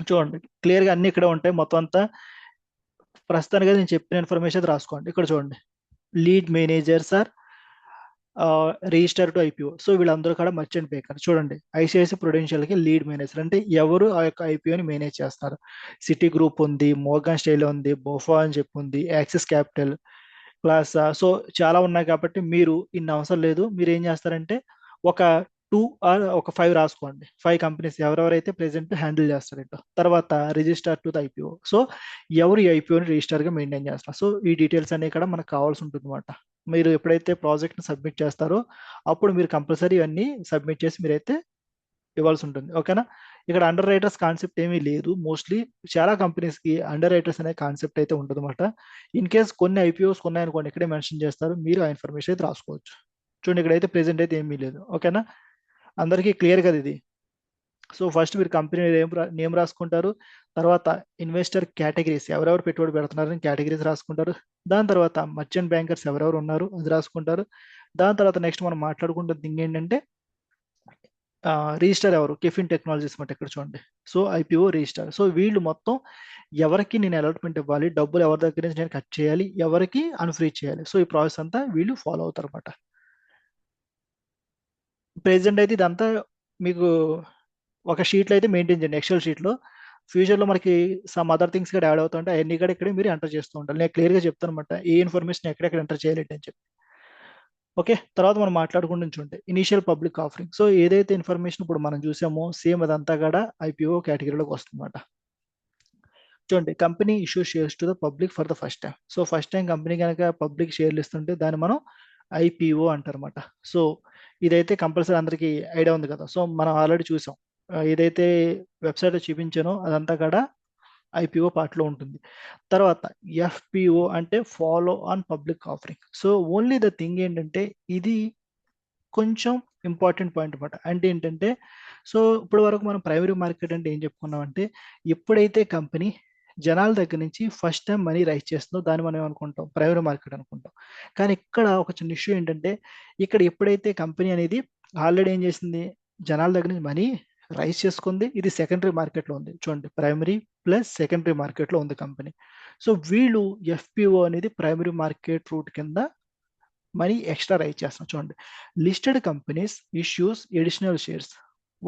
చూడండి క్లియర్గా అన్ని ఇక్కడ ఉంటాయి. మొత్తం అంతా ప్రస్తుతానికి నేను చెప్పిన ఇన్ఫర్మేషన్ రాసుకోండి. ఇక్కడ చూడండి lead managers or register to IPO. So వీళ్ళందరూ కూడా మర్చెంట్ బ్యాంకర్. చూడండి ఐసిఐసి ప్రొడెన్షియల్ కి లీడ్ మేనేజర్ అంటే ఎవరు ఆ యొక్క ఐపీఓని మేనేజ్ చేస్తారు. సిటీ గ్రూప్ ఉంది, మోర్గాన్ స్టైల్ ఉంది, బోఫా అని చెప్పి ఉంది, యాక్సిస్ క్యాపిటల్, క్లాస్. సో చాలా ఉన్నాయి కాబట్టి మీరు ఇన్ని అవసరం లేదు. మీరు ఏం చేస్తారంటే ఒక 2 ఆర్ ఒక 5 రాసుకోండి. 5 కంపెనీస్ ఎవరెవరైతే ప్రెసెంట్ హ్యాండిల్ చేస్తారంట. తర్వాత register to the IPO. So ఎవరు ఈ ఐపీఓని రిజిస్టర్ గా మెయింటైన్ చేస్తారు. సో ఈ డీటెయిల్స్ అన్ని కూడా మనకు కావాల్సి ఉంటుంది అనమాట. మీరు ఎప్పుడైతే ప్రాజెక్ట్ సబ్మిట్ చేస్తారో అప్పుడు మీరు కంపల్సరీ అన్ని సబ్మిట్ చేసి మీరైతే ఇవ్వాల్సి ఉంటుంది. ఓకేనా. ఇక్కడ అండర్ రైటర్స్ కాన్సెప్ట్ ఏమీ లేదు. మోస్ట్లీ చాలా కంపెనీస్ కి అండర్ రైటర్స్ అనే కాన్సెప్ట్ అయితే ఉంటుంది అనమాట. ఇన్ కేస్ కొన్ని ఐపీఓస్ ఉన్నాయనుకోండి ఇక్కడే మెన్షన్ చేస్తారు, మీరు ఆ ఇన్ఫర్మేషన్ అయితే రాసుకోవచ్చు. చూడండి ఇక్కడైతే ప్రెసెంట్ అయితే ఏమీ లేదు. ఓకేనా, అందరికీ క్లియర్ కదా ఇది. సో ఫస్ట్ మీరు కంపెనీ నేమ్ రాసుకుంటారు. తర్వాత ఇన్వెస్టర్ కేటగిరీస్ ఎవరెవరు పెట్టుబడి పెడుతున్నారని కేటగిరీస్ రాసుకుంటారు. దాని తర్వాత మర్చెంట్ బ్యాంకర్స్ ఎవరెవరు ఉన్నారు అది రాసుకుంటారు. దాని తర్వాత నెక్స్ట్ మనం మాట్లాడుకుంటున్న థింగ్ ఏంటంటే రిజిస్టర్ ఎవరు, కెఫిన్ టెక్నాలజీస్ మాట ఇక్కడ చూడండి. So IPO register. సో వీళ్ళు మొత్తం ఎవరికి నేను అలాట్మెంట్ ఇవ్వాలి, డబ్బులు ఎవరి దగ్గర నుంచి నేను కట్ చేయాలి, ఎవరికి అన్ఫ్రీ చేయాలి. సో ఈ ప్రాసెస్ అంతా వీళ్ళు ఫాలో అవుతారు అనమాట. ప్రెసెంట్ అయితే ఇదంతా మీకు ఒక షీట్లో అయితే మెయింటైన్ చేయండి, ఎక్సెల్ షీట్లో. ఫ్యూచర్లో మనకి సమ్ అదర్ థింగ్స్ కూడా యాడ్ అవుతుంటే అవన్నీ కూడా ఇక్కడే మీరు ఎంటర్ చేస్తూ ఉంటారు. నేను క్లియర్గా చెప్తాను అనమాట ఏ ఇన్ఫర్మేషన్ ఎక్కడెక్కడ ఎంటర్ చేయాలి అని చెప్పి. ఓకే, తర్వాత మనం మాట్లాడుకుంటూ ఉంటే ఇనీషియల్ పబ్లిక్ ఆఫరింగ్. సో ఏదైతే ఇన్ఫర్మేషన్ ఇప్పుడు మనం చూసామో సేమ్ అదంతా కూడా ఐపీఓ కేటగిరీలోకి వస్తుందన్నమాట. చూడండి company issue shares to the public for the first time. So first time company కనుక పబ్లిక్ షేర్లు ఇస్తుంటే దాన్ని మనం ఐపీఓ అంటారన్నమాట. సో ఇదైతే కంపల్సరీ అందరికీ ఐడియా ఉంది కదా. సో మనం ఆల్రెడీ చూసాం, ఏదైతే వెబ్సైట్లో చూపించానో అదంతా కూడా ఐపీఓ పార్ట్లో ఉంటుంది. తర్వాత ఎఫ్పిఓ అంటే follow on public offering. So only the thing ఏంటంటే ఇది కొంచెం ఇంపార్టెంట్ పాయింట్ అనమాట. అంటే ఏంటంటే సో ఇప్పటి వరకు మనం ప్రైమరీ మార్కెట్ అంటే ఏం చెప్పుకున్నామంటే ఎప్పుడైతే కంపెనీ జనాల దగ్గర నుంచి ఫస్ట్ టైం మనీ రైజ్ చేస్తుందో దాన్ని మనం ఏమనుకుంటాం, ప్రైమరీ మార్కెట్ అనుకుంటాం. కానీ ఇక్కడ ఒక చిన్న ఇష్యూ ఏంటంటే ఇక్కడ ఎప్పుడైతే కంపెనీ అనేది ఆల్రెడీ ఏం చేసింది, జనాల దగ్గర నుంచి మనీ రైజ్ చేసుకుంది, ఇది సెకండరీ మార్కెట్లో ఉంది. చూడండి ప్రైమరీ ప్లస్ సెకండరీ మార్కెట్లో ఉంది కంపెనీ. సో వీళ్ళు ఎఫ్పిఓ అనేది ప్రైమరీ మార్కెట్ రూట్ కింద మనీ ఎక్స్ట్రా రైజ్ చేస్తున్నాం. చూడండి listed companies issues additional shares.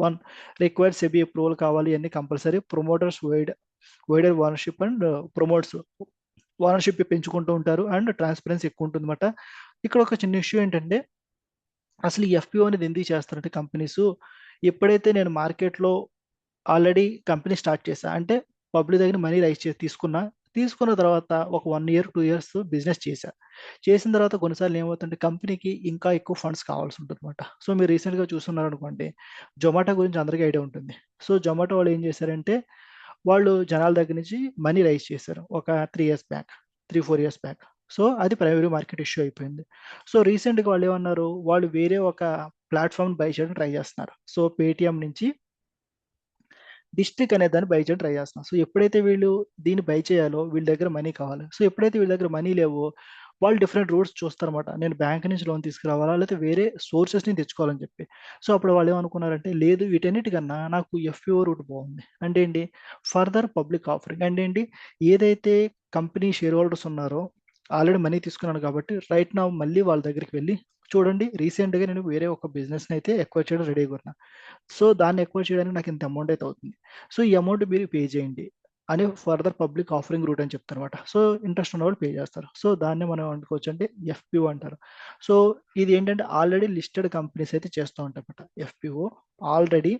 1 required SEBI approval కావాలి, అన్ని compulsory. Promoters wider ownership and promotes ownership పెంచుకుంటూ ఉంటారు అండ్ ట్రాన్స్పరెన్సీ ఎక్కువ ఉంటుంది అనమాట. ఇక్కడ ఒక చిన్న ఇష్యూ ఏంటంటే అసలు ఈ ఎఫ్పిఓ అనేది ఎందుకు చేస్తారంటే కంపెనీస్ ఎప్పుడైతే నేను మార్కెట్లో ఆల్రెడీ కంపెనీ స్టార్ట్ చేశా అంటే పబ్లిక్ దగ్గర మనీ రైజ్ చేసి తీసుకున్న తర్వాత ఒక 1 ఇయర్ 2 ఇయర్స్ బిజినెస్ చేసిన తర్వాత కొన్నిసార్లు ఏమవుతుంటే కంపెనీకి ఇంకా ఎక్కువ ఫండ్స్ కావాల్సి ఉంటుంది అనమాట. సో మీరు రీసెంట్గా చూస్తున్నారు అనుకోండి, జొమాటో గురించి అందరికీ ఐడియా ఉంటుంది. సో జొమాటో వాళ్ళు ఏం చేశారంటే వాళ్ళు జనాల దగ్గర నుంచి మనీ రైజ్ చేశారు ఒక 3 years back, 3-4 years back. So అది ప్రైమరీ మార్కెట్ ఇష్యూ అయిపోయింది. సో రీసెంట్గా వాళ్ళు ఏమన్నారు, వాళ్ళు వేరే ఒక ప్లాట్ఫామ్ బై చేయడం ట్రై చేస్తున్నారు. సో పేటిఎం నుంచి డిస్ట్రిక్ట్ అనే దాన్ని బై చేయడం ట్రై చేస్తున్నాం. సో ఎప్పుడైతే వీళ్ళు దీన్ని బై చేయాలో వీళ్ళ దగ్గర మనీ కావాలి. సో ఎప్పుడైతే వీళ్ళ దగ్గర మనీ లేవో వాళ్ళు డిఫరెంట్ రూట్స్ చూస్తారన్నమాట. నేను బ్యాంక్ నుంచి లోన్ తీసుకురావాలా లేకపోతే వేరే సోర్సెస్ ని తెచ్చుకోవాలని చెప్పి. సో అప్పుడు వాళ్ళు ఏమనుకున్నారంటే లేదు వీటన్నిటికన్నా నాకు ఎఫ్పిఓ రూట్ బాగుంది. అంటే ఏంటి, ఫర్దర్ పబ్లిక్ ఆఫరింగ్. అంటే ఏంటి, ఏదైతే కంపెనీ షేర్ హోల్డర్స్ ఉన్నారో ఆల్రెడీ మనీ తీసుకున్నాను కాబట్టి రైట్ నా మళ్ళీ వాళ్ళ దగ్గరికి వెళ్ళి చూడండి రీసెంట్గా నేను వేరే ఒక బిజినెస్ని అయితే ఎక్వైర్ చేయడం రెడీగా ఉన్నా. సో దాన్ని ఎక్వైర్ చేయడానికి నాకు ఇంత అమౌంట్ అయితే అవుతుంది. సో ఈ అమౌంట్ మీరు పే చేయండి. అని ఫర్దర్ పబ్లిక్ ఆఫరింగ్ రూట్ అని చెప్తారనమాట. సో ఇంట్రెస్ట్ ఉన్న వాళ్ళు పే చేస్తారు. సో దాన్ని మనం అనుకోవచ్చు అంటే ఎఫ్పిఓ అంటారు. సో ఇది ఏంటంటే ఆల్రెడీ లిస్టెడ్ కంపెనీస్ అయితే చేస్తూ ఉంటాయన్నమాట. FPO already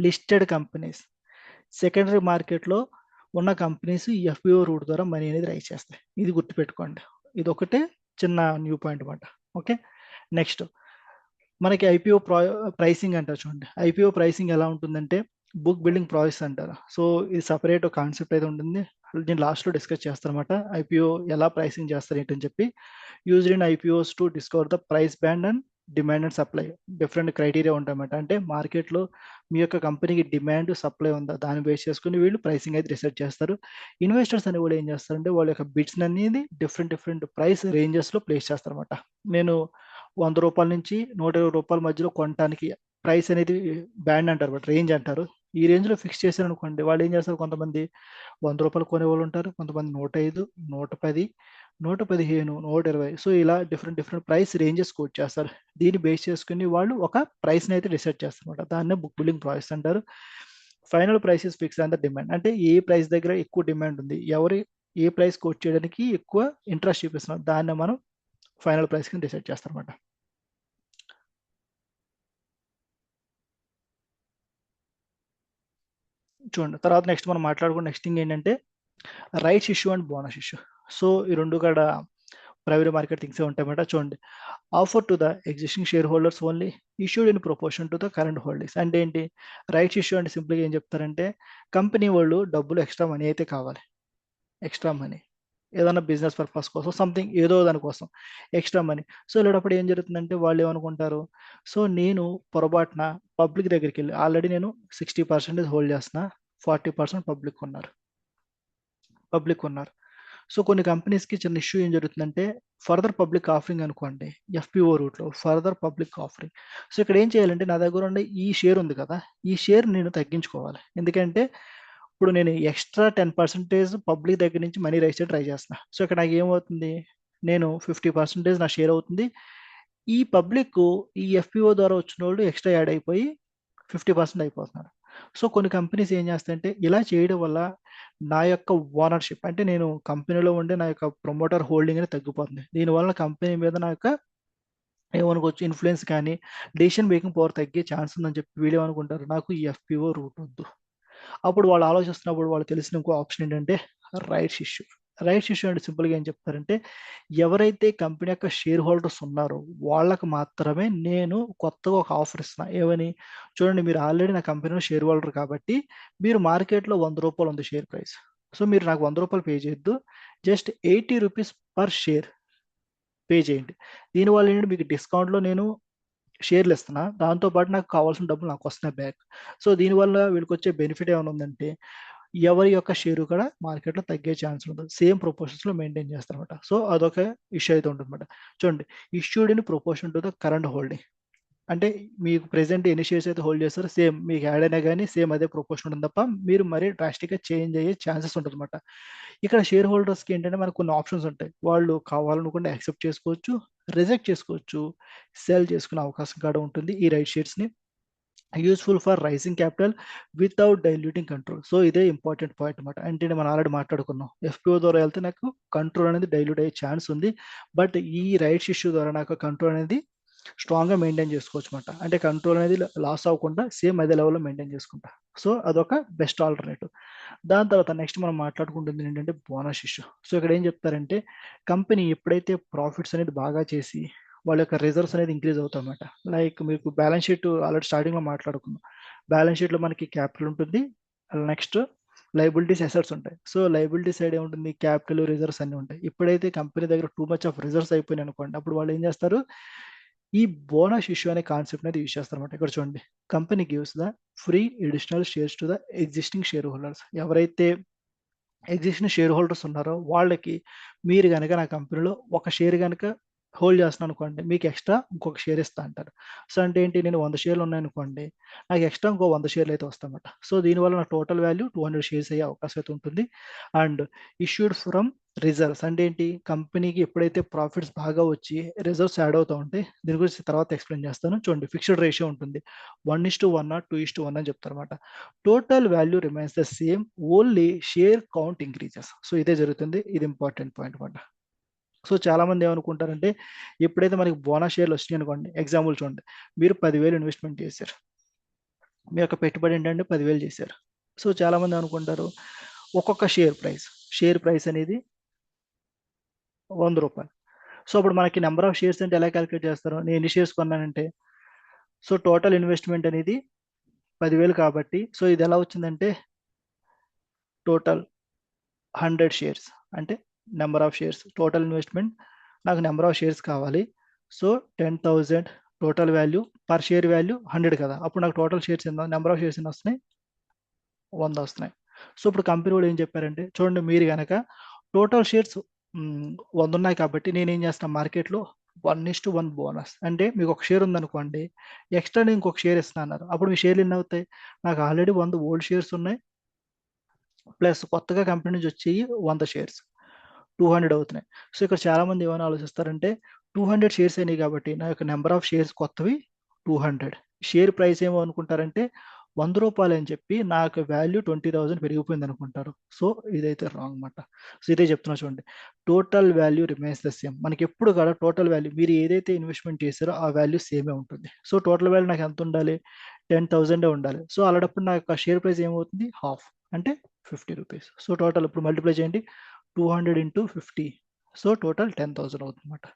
listed companies secondary మార్కెట్లో ఉన్న కంపెనీస్ ఈ ఎఫ్పిఓ రూట్ ద్వారా మనీ అనేది రైజ్ చేస్తాయి. ఇది గుర్తుపెట్టుకోండి. ఇది ఒకటే చిన్న న్యూ పాయింట్ అనమాట. ఓకే, నెక్స్ట్ మనకి ఐపీఓ ప్రైసింగ్ అంటారు చూడండి. ఐపీఓ ప్రైసింగ్ ఎలా ఉంటుందంటే బుక్ బిల్డింగ్ ప్రాసెస్ అంటారు. సో ఇది సపరేట్ కాన్సెప్ట్ అయితే ఉంటుంది. నేను లాస్ట్లో డిస్కస్ చేస్తాను అనమాట. ఐపీఓ ఎలా ప్రైసింగ్ చేస్తారు ఏంటని చెప్పి. Used in IPOs to discover the price band and demand and supply. Different criteria ఉంటాయన్నమాట. అంటే మార్కెట్లో మీ యొక్క కంపెనీకి డిమాండ్ సప్లై ఉందా దాన్ని బేస్ చేసుకుని వీళ్ళు ప్రైసింగ్ అయితే రిసర్చ్ చేస్తారు. ఇన్వెస్టర్స్ అని కూడా ఏం చేస్తారంటే వాళ్ళ యొక్క బిడ్స్ అనేది డిఫరెంట్ ప్రైస్ రేంజెస్లో ప్లేస్ చేస్తారన్నమాట. నేను రూ. 100 నుంచి రూ. 120 మధ్యలో కొనడానికి ప్రైస్ అనేది బ్యాండ్ అంటారు, బట్ రేంజ్ అంటారు. ఈ రేంజ్లో ఫిక్స్ చేశారు అనుకోండి, వాళ్ళు ఏం చేస్తారు, కొంతమంది రూ. 100 కొనేవాళ్ళు ఉంటారు, కొంతమంది 105, 110, 115, 120. సో ఇలా డిఫరెంట్ ప్రైస్ రేంజెస్ కోట్ చేస్తారు. దీన్ని బేస్ చేసుకుని వాళ్ళు ఒక ప్రైస్ని అయితే రిసెర్చ్ చేస్తారన్నమాట. దాన్నే బుక్ బిల్డింగ్ ప్రాసెస్ అంటారు. Final price is fix on the demand. అంటే ఏ ప్రైస్ దగ్గర ఎక్కువ డిమాండ్ ఉంది, ఎవరు ఏ ప్రైస్ కోట్ చేయడానికి ఎక్కువ ఇంట్రెస్ట్ చూపిస్తున్నారు, దాన్ని మనం ఫైనల్ ప్రైస్ కింద డిసైడ్ చేస్తారన్నమాట. చూడండి, తర్వాత నెక్స్ట్ మనం మాట్లాడుకున్న నెక్స్ట్ థింగ్ ఏంటంటే rights issue and bonus issue. So ఈ రెండు కూడా ప్రైవేట్ మార్కెట్ థింగ్స్ ఉంటాయన్నమాట. చూడండి, offer to the existing share holders only issued in proportion to the current holdings. అంటే ఏంటి, రైట్స్ ఇష్యూ అంటే సింపుల్గా ఏం చెప్తారంటే కంపెనీ వాళ్ళు డబ్బులు ఎక్స్ట్రా మనీ అయితే కావాలి, ఎక్స్ట్రా మనీ ఏదైనా బిజినెస్ పర్పస్ కోసం సంథింగ్ ఏదో దానికోసం ఎక్స్ట్రా మనీ. సో ఇలాంటప్పుడు ఏం జరుగుతుందంటే వాళ్ళు ఏమనుకుంటారు, సో నేను పొరపాటున పబ్లిక్ దగ్గరికి వెళ్ళి ఆల్రెడీ నేను 60% హోల్డ్ చేస్తున్నా, 40% పబ్లిక్ ఉన్నారు. సో కొన్ని కంపెనీస్కి చిన్న ఇష్యూ ఏం జరుగుతుందంటే ఫర్దర్ పబ్లిక్ ఆఫరింగ్ అనుకోండి, ఎఫ్పిఓ రూట్లో ఫర్దర్ పబ్లిక్ ఆఫరింగ్. సో ఇక్కడ ఏం చేయాలంటే నా దగ్గర ఉండే ఈ షేర్ ఉంది కదా, ఈ షేర్ నేను తగ్గించుకోవాలి. ఎందుకంటే ఇప్పుడు నేను ఎక్స్ట్రా 10% పబ్లిక్ దగ్గర నుంచి మనీ రైస్ ట్రై చేస్తున్నా. సో ఇక్కడ నాకు ఏమవుతుంది, నేను 50% నా షేర్ అవుతుంది. ఈ పబ్లిక్ ఈ ఎఫ్పిఓ ద్వారా వచ్చిన వాళ్ళు ఎక్స్ట్రా యాడ్ అయిపోయి 50% అయిపోతున్నారు. సో కొన్ని కంపెనీస్ ఏం చేస్తాయంటే ఇలా చేయడం వల్ల నా యొక్క ఓనర్షిప్ అంటే నేను కంపెనీలో ఉండే నా యొక్క ప్రమోటర్ హోల్డింగ్ అనేది తగ్గిపోతుంది. దీనివల్ల కంపెనీ మీద నా యొక్క ఏమనుకోవచ్చు ఇన్ఫ్లుయెన్స్ కానీ డెసిషన్ మేకింగ్ పవర్ తగ్గే ఛాన్స్ ఉందని చెప్పి వీళ్ళు ఏమనుకుంటారు, నాకు ఈ ఎఫ్పిఓ రూట్ వద్దు. అప్పుడు వాళ్ళు ఆలోచిస్తున్నప్పుడు వాళ్ళు తెలిసిన ఇంకో ఆప్షన్ ఏంటంటే రైట్స్ ఇష్యూ. రైట్స్ ఇష్యూ అంటే సింపుల్గా ఏం చెప్తారంటే ఎవరైతే కంపెనీ యొక్క షేర్ హోల్డర్స్ ఉన్నారో వాళ్ళకు మాత్రమే నేను కొత్తగా ఒక ఆఫర్ ఇస్తున్నా. ఏమని, చూడండి మీరు ఆల్రెడీ నా కంపెనీలో షేర్ హోల్డర్ కాబట్టి మీరు మార్కెట్లో రూ. 100 ఉంది షేర్ ప్రైస్. సో మీరు నాకు రూ. 100 పే చేయొద్దు, జస్ట్ రూ. 80 పర్ షేర్ పే చేయండి. దీనివల్ల ఏంటంటే మీకు డిస్కౌంట్లో నేను షేర్లు ఇస్తున్నా, దాంతోపాటు నాకు కావాల్సిన డబ్బులు నాకు వస్తున్నాయి బ్యాక్. సో దీనివల్ల వీళ్ళకి వచ్చే బెనిఫిట్ ఏమైనా ఉందంటే ఎవరి యొక్క షేరు కూడా మార్కెట్లో తగ్గే ఛాన్స్ ఉంటుంది, సేమ్ ప్రొపోర్షన్స్లో మెయింటైన్ చేస్తారనమాట. సో అదొక ఇష్యూ అయితే ఉంటుందన్నమాట. చూడండి, issued in proportion to the current holding. అంటే మీకు ప్రెసెంట్ ఎన్ని షేర్స్ అయితే హోల్డ్ చేస్తారో సేమ్ మీకు యాడ్ అయినా కానీ సేమ్ అదే ప్రొపోర్షన్ ఉంటుంది తప్ప మీరు మరీ డ్రాస్టిక్గా చేంజ్ అయ్యే ఛాన్సెస్ ఉంటుందన్నమాట. ఇక్కడ షేర్ హోల్డర్స్కి ఏంటంటే మనకు కొన్ని ఆప్షన్స్ ఉంటాయి. వాళ్ళు కావాలనుకుంటే యాక్సెప్ట్ చేసుకోవచ్చు, రిజెక్ట్ చేసుకోవచ్చు, సెల్ చేసుకునే అవకాశం కూడా ఉంటుంది ఈ రైట్ షేర్స్ని. Useful for raising capital without diluting control. So ఇదే ఇంపార్టెంట్ పాయింట్ అనమాట. అంటే మనం ఆల్రెడీ మాట్లాడుకున్నాం, ఎఫ్పిఓ ద్వారా వెళ్తే నాకు కంట్రోల్ అనేది డైల్యూట్ అయ్యే ఛాన్స్ ఉంది, బట్ ఈ రైట్స్ ఇష్యూ ద్వారా నాకు కంట్రోల్ అనేది స్ట్రాంగ్గా మెయింటైన్ చేసుకోవచ్చు అనమాట. అంటే కంట్రోల్ అనేది లాస్ అవ్వకుండా సేమ్ అదే లెవెల్లో మెయింటైన్ చేసుకుంటా. సో అదొక బెస్ట్ ఆల్టర్నేటివ్. దాని తర్వాత నెక్స్ట్ మనం మాట్లాడుకుంటుంది ఏంటంటే బోనస్ ఇష్యూ. సో ఇక్కడ ఏం చెప్తారంటే కంపెనీ ఎప్పుడైతే ప్రాఫిట్స్ అనేది బాగా చేసి వాళ్ళ యొక్క రిజర్వ్స్ అనేది ఇంక్రీజ్ అవుతాయన్నమాట. లైక్ మీకు బ్యాలెన్స్ షీట్ ఆల్రెడీ స్టార్టింగ్లో మాట్లాడుకున్నాం. బ్యాలెన్స్ షీట్లో మనకి క్యాపిటల్ ఉంటుంది, నెక్స్ట్ లైబిలిటీస్ అసెట్స్ ఉంటాయి. సో లైబిలిటీ సైడ్ ఏముంటుంది, క్యాపిటల్ రిజర్వ్స్ అన్నీ ఉంటాయి. ఎప్పుడైతే కంపెనీ దగ్గర టూ మచ్ ఆఫ్ రిజర్వ్స్ అయిపోయినాయి అనుకోండి, అప్పుడు వాళ్ళు ఏం చేస్తారు, ఈ బోనస్ ఇష్యూ అనే కాన్సెప్ట్ అనేది యూజ్ చేస్తారన్నమాట. ఇక్కడ చూడండి, company gives the free additional shares to the existing share holders. ఎవరైతే ఎగ్జిస్టింగ్ షేర్ హోల్డర్స్ ఉన్నారో వాళ్ళకి మీరు కనుక నా కంపెనీలో ఒక షేర్ కనుక హోల్డ్ చేస్తున్నాను అనుకోండి, మీకు ఎక్స్ట్రా ఇంకొక షేర్ ఇస్తా అంటారు. సో అంటే ఏంటి, నేను 100 షేర్లు ఉన్నాయనుకోండి, నాకు ఎక్స్ట్రా ఇంకో 100 షేర్లు అయితే వస్తాయన్నమాట. సో దీనివల్ల నా టోటల్ వాల్యూ 200 షేర్స్ అయ్యే అవకాశం అయితే ఉంటుంది. అండ్ ఇష్యూడ్ ఫ్రమ్ రిజర్వ్స్ అంటే ఏంటి, కంపెనీకి ఎప్పుడైతే ప్రాఫిట్స్ బాగా వచ్చి రిజర్వ్స్ యాడ్ అవుతూ ఉంటాయి, దీని గురించి తర్వాత ఎక్స్ప్లెయిన్ చేస్తాను. చూడండి, ఫిక్స్డ్ రేషియో ఉంటుంది, 1:1 2:1 అని చెప్తారు అనమాట. Total value remains the same, only share count increases. So ఇదే జరుగుతుంది, ఇది ఇంపార్టెంట్ పాయింట్ అనమాట. సో చాలా మంది ఏమనుకుంటారంటే, ఎప్పుడైతే మనకి బోనస్ షేర్లు వచ్చినాయి అనుకోండి, ఎగ్జాంపుల్ చూడండి, మీరు 10,000 ఇన్వెస్ట్మెంట్ చేశారు, మీ యొక్క పెట్టుబడి ఏంటంటే 10,000 చేశారు. సో చాలా మంది అనుకుంటారు, ఒక్కొక్క షేర్ ప్రైస్ అనేది 100 రూపాయలు. సో అప్పుడు మనకి నెంబర్ ఆఫ్ షేర్స్ అంటే ఎలా క్యాలిక్యులేట్ చేస్తారు, నేను ఎన్ని షేర్స్ కొన్నానంటే, సో టోటల్ ఇన్వెస్ట్మెంట్ అనేది 10,000 కాబట్టి, సో ఇది ఎలా వచ్చిందంటే టోటల్ 100 షేర్స్, అంటే number of shares, total investment, నాకు నెంబర్ ఆఫ్ షేర్స్ కావాలి. So 10,000 total value, per share value 100 కదా, అప్పుడు నాకు టోటల్ షేర్స్ ఎన్నో, నెంబర్ ఆఫ్ షేర్స్ ఎన్ని వస్తున్నాయి, 100 వస్తున్నాయి. సో ఇప్పుడు కంపెనీ వాళ్ళు ఏం చెప్పారంటే, చూడండి మీరు కనుక టోటల్ షేర్స్ 100 ఉన్నాయి కాబట్టి నేను ఏం చేస్తాను, మార్కెట్లో 1:1 బోనస్, అంటే మీకు ఒక షేర్ ఉందనుకోండి, ఎక్స్ట్రా నేను ఇంకొక షేర్ ఇస్తాను అన్నారు, అప్పుడు మీ షేర్లు ఎన్ని అవుతాయి, నాకు ఆల్రెడీ 100 ఓల్డ్ షేర్స్ ఉన్నాయి, ప్లస్ కొత్తగా కంపెనీ నుంచి వచ్చేవి 100 షేర్స్, 200 అవుతున్నాయి. సో ఇక్కడ చాలా మంది ఏమైనా ఆలోచిస్తారంటే, 200 షేర్స్ అయినాయి కాబట్టి నా యొక్క నెంబర్ ఆఫ్ షేర్స్ కొత్తవి 200, షేర్ ప్రైస్ ఏమో అనుకుంటారంటే 100 రూపాయలు అని చెప్పి నా యొక్క వాల్యూ 20,000 పెరిగిపోయింది అనుకుంటారు. సో ఇదైతే రాంగ్ అన్నమాట. సో ఇదే చెప్తున్నా చూడండి, total value remains the same. మనకి ఎప్పుడు కూడా టోటల్ వాల్యూ, మీరు ఏదైతే ఇన్వెస్ట్మెంట్ చేశారో ఆ వాల్యూ సేమే ఉంటుంది. సో టోటల్ వాల్యూ నాకు ఎంత ఉండాలి, 10,000 ఉండాలి. సో అలాంటప్పుడు నా యొక్క షేర్ ప్రైస్ ఏమవుతుంది, హాఫ్, అంటే 50 రూపీస్. సో టోటల్ ఇప్పుడు మల్టిప్లై చేయండి, 200 ఇంటూ 50, సో టోటల్ 10,000 అవుతుందన్నమాట.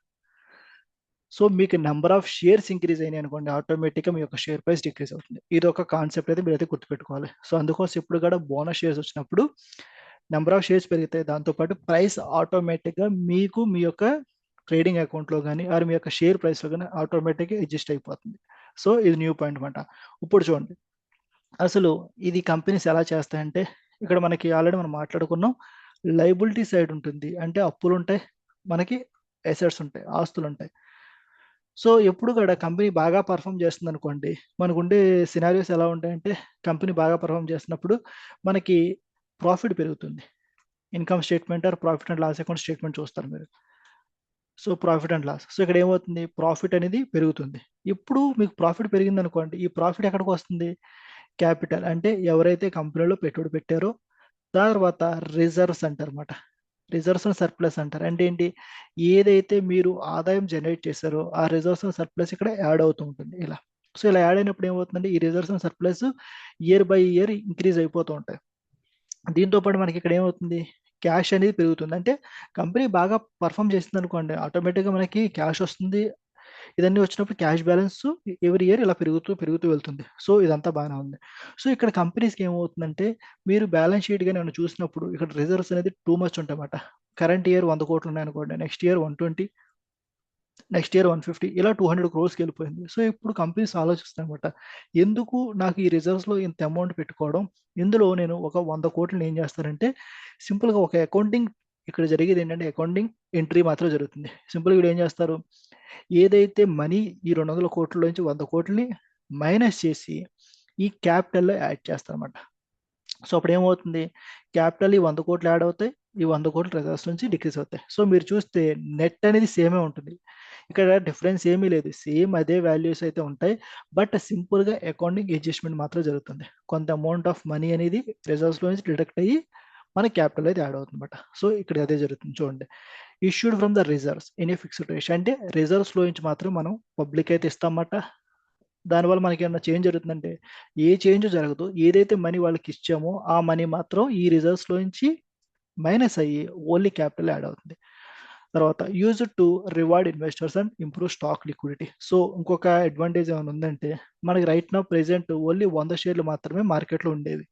సో మీకు నెంబర్ ఆఫ్ షేర్స్ ఇంక్రీజ్ అయినాయి అనుకోండి, ఆటోమేటిక్గా మీ యొక్క షేర్ ప్రైస్ డిక్రీజ్ అవుతుంది. ఇది ఒక కాన్సెప్ట్ అయితే మీరైతే గుర్తుపెట్టుకోవాలి. సో అందుకోసం ఇప్పుడు కూడా బోనస్ షేర్స్ వచ్చినప్పుడు నెంబర్ ఆఫ్ షేర్స్ పెరుగుతాయి, దాంతోపాటు ప్రైస్ ఆటోమేటిక్గా మీకు మీ యొక్క ట్రేడింగ్ అకౌంట్లో కానీ ఆర్ మీ యొక్క షేర్ ప్రైస్లో కానీ ఆటోమేటిక్గా అడ్జస్ట్ అయిపోతుంది. సో ఇది న్యూ పాయింట్ అనమాట. ఇప్పుడు చూడండి, అసలు ఇది కంపెనీస్ ఎలా చేస్తాయంటే, ఇక్కడ మనకి ఆల్రెడీ మనం మాట్లాడుకున్నాం, లైబిలిటీ సైడ్ ఉంటుంది, అంటే అప్పులు ఉంటాయి, మనకి అసెట్స్ ఉంటాయి, ఆస్తులు ఉంటాయి. సో ఎప్పుడు కూడా కంపెనీ బాగా పర్ఫామ్ చేస్తుంది అనుకోండి, మనకుండే సినారియోస్ ఎలా ఉంటాయంటే, కంపెనీ బాగా పర్ఫామ్ చేస్తున్నప్పుడు మనకి ప్రాఫిట్ పెరుగుతుంది, income statement or profit and loss account statement చూస్తారు మీరు. So profit and loss, so ఇక్కడ ఏమవుతుంది, ప్రాఫిట్ అనేది పెరుగుతుంది. ఇప్పుడు మీకు ప్రాఫిట్ పెరిగింది అనుకోండి, ఈ ప్రాఫిట్ ఎక్కడికి వస్తుంది, క్యాపిటల్, అంటే ఎవరైతే కంపెనీలో పెట్టుబడి పెట్టారో, తర్వాత రిజర్వ్స్ అంటారు అనమాట. రిజర్వ్స్ అండ్ సర్ప్లస్ అంటారు, అంటే ఏంటి, ఏదైతే మీరు ఆదాయం జనరేట్ చేశారో ఆ రిజర్వ్స్ అండ్ సర్ప్లస్ ఇక్కడ యాడ్ అవుతూ ఉంటుంది ఇలా. సో ఇలా యాడ్ అయినప్పుడు ఏమవుతుందంటే, ఈ reserves and surplus year by year increase అయిపోతూ ఉంటాయి. దీంతో పాటు మనకి ఇక్కడ ఏమవుతుంది, క్యాష్ అనేది పెరుగుతుంది, అంటే కంపెనీ బాగా పర్ఫామ్ చేస్తుంది అనుకోండి, ఆటోమేటిక్గా మనకి క్యాష్ వస్తుంది. ఇదన్నీ వచ్చినప్పుడు క్యాష్ బ్యాలెన్స్ ఎవ్రీ ఇయర్ ఇలా పెరుగుతూ పెరుగుతూ వెళ్తుంది. సో ఇదంతా బాగానే ఉంది. సో ఇక్కడ కంపెనీస్కి ఏమవుతుందంటే, మీరు బ్యాలెన్స్ షీట్ కానీ ఏమైనా చూసినప్పుడు ఇక్కడ రిజర్వ్స్ అనేది టూ మచ్ ఉంటాయన్నమాట. కరెంట్ ఇయర్ 100 కోట్లు ఉన్నాయనుకోండి, నెక్స్ట్ ఇయర్ 120, నెక్స్ట్ ఇయర్ 150, ఇలా 200 క్రోర్స్కి వెళ్ళిపోయింది. సో ఇప్పుడు కంపెనీస్ ఆలోచిస్తాయన్నమాట, ఎందుకు నాకు ఈ రిజర్వ్స్లో ఇంత అమౌంట్ పెట్టుకోవడం, ఇందులో నేను ఒక 100 కోట్లు ఏం చేస్తానంటే, సింపుల్గా ఒక అకౌంటింగ్, ఇక్కడ జరిగేది ఏంటంటే అకౌంటింగ్ ఎంట్రీ మాత్రం జరుగుతుంది. సింపుల్గా వీళ్ళు ఏం చేస్తారు, ఏదైతే మనీ ఈ 200 కోట్ల నుంచి 100 కోట్లని మైనస్ చేసి ఈ క్యాపిటల్లో యాడ్ చేస్తారన్నమాట. సో అప్పుడు ఏమవుతుంది, క్యాపిటల్ ఈ 100 కోట్లు యాడ్ అవుతాయి, ఈ 100 కోట్ల రిజర్వ్స్ నుంచి డిక్రీజ్ అవుతాయి. సో మీరు చూస్తే నెట్ అనేది సేమే ఉంటుంది, ఇక్కడ డిఫరెన్స్ ఏమీ లేదు, సేమ్ అదే వాల్యూస్ అయితే ఉంటాయి. బట్ సింపుల్గా అకౌంటింగ్ అడ్జస్ట్మెంట్ మాత్రం జరుగుతుంది, కొంత అమౌంట్ ఆఫ్ మనీ అనేది రిజర్వ్స్లో నుంచి డిడక్ట్ అయ్యి మన క్యాపిటల్ అయితే యాడ్ అవుతుంది అనమాట. సో ఇక్కడ అదే జరుగుతుంది చూడండి, issued from the reserves in a fixed ratio, అంటే రిజర్వ్స్లో నుంచి మాత్రం మనం పబ్లిక్ అయితే ఇస్తామన్నమాట. దానివల్ల మనకి ఏమన్నా చేంజ్ జరుగుతుందంటే, ఏ చేంజ్ జరగదు, ఏదైతే మనీ వాళ్ళకి ఇచ్చామో ఆ మనీ మాత్రం ఈ రిజర్వ్స్లో నుంచి మైనస్ అయ్యి ఓన్లీ క్యాపిటల్ యాడ్ అవుతుంది. తర్వాత use to reward investors and improve stock liquidity. So ఇంకొక అడ్వాంటేజ్ ఏమైనా ఉందంటే, మనకి రైట్ నౌ ప్రెసెంట్ ఓన్లీ 100 షేర్లు మాత్రమే మార్కెట్లో ఉండేవి,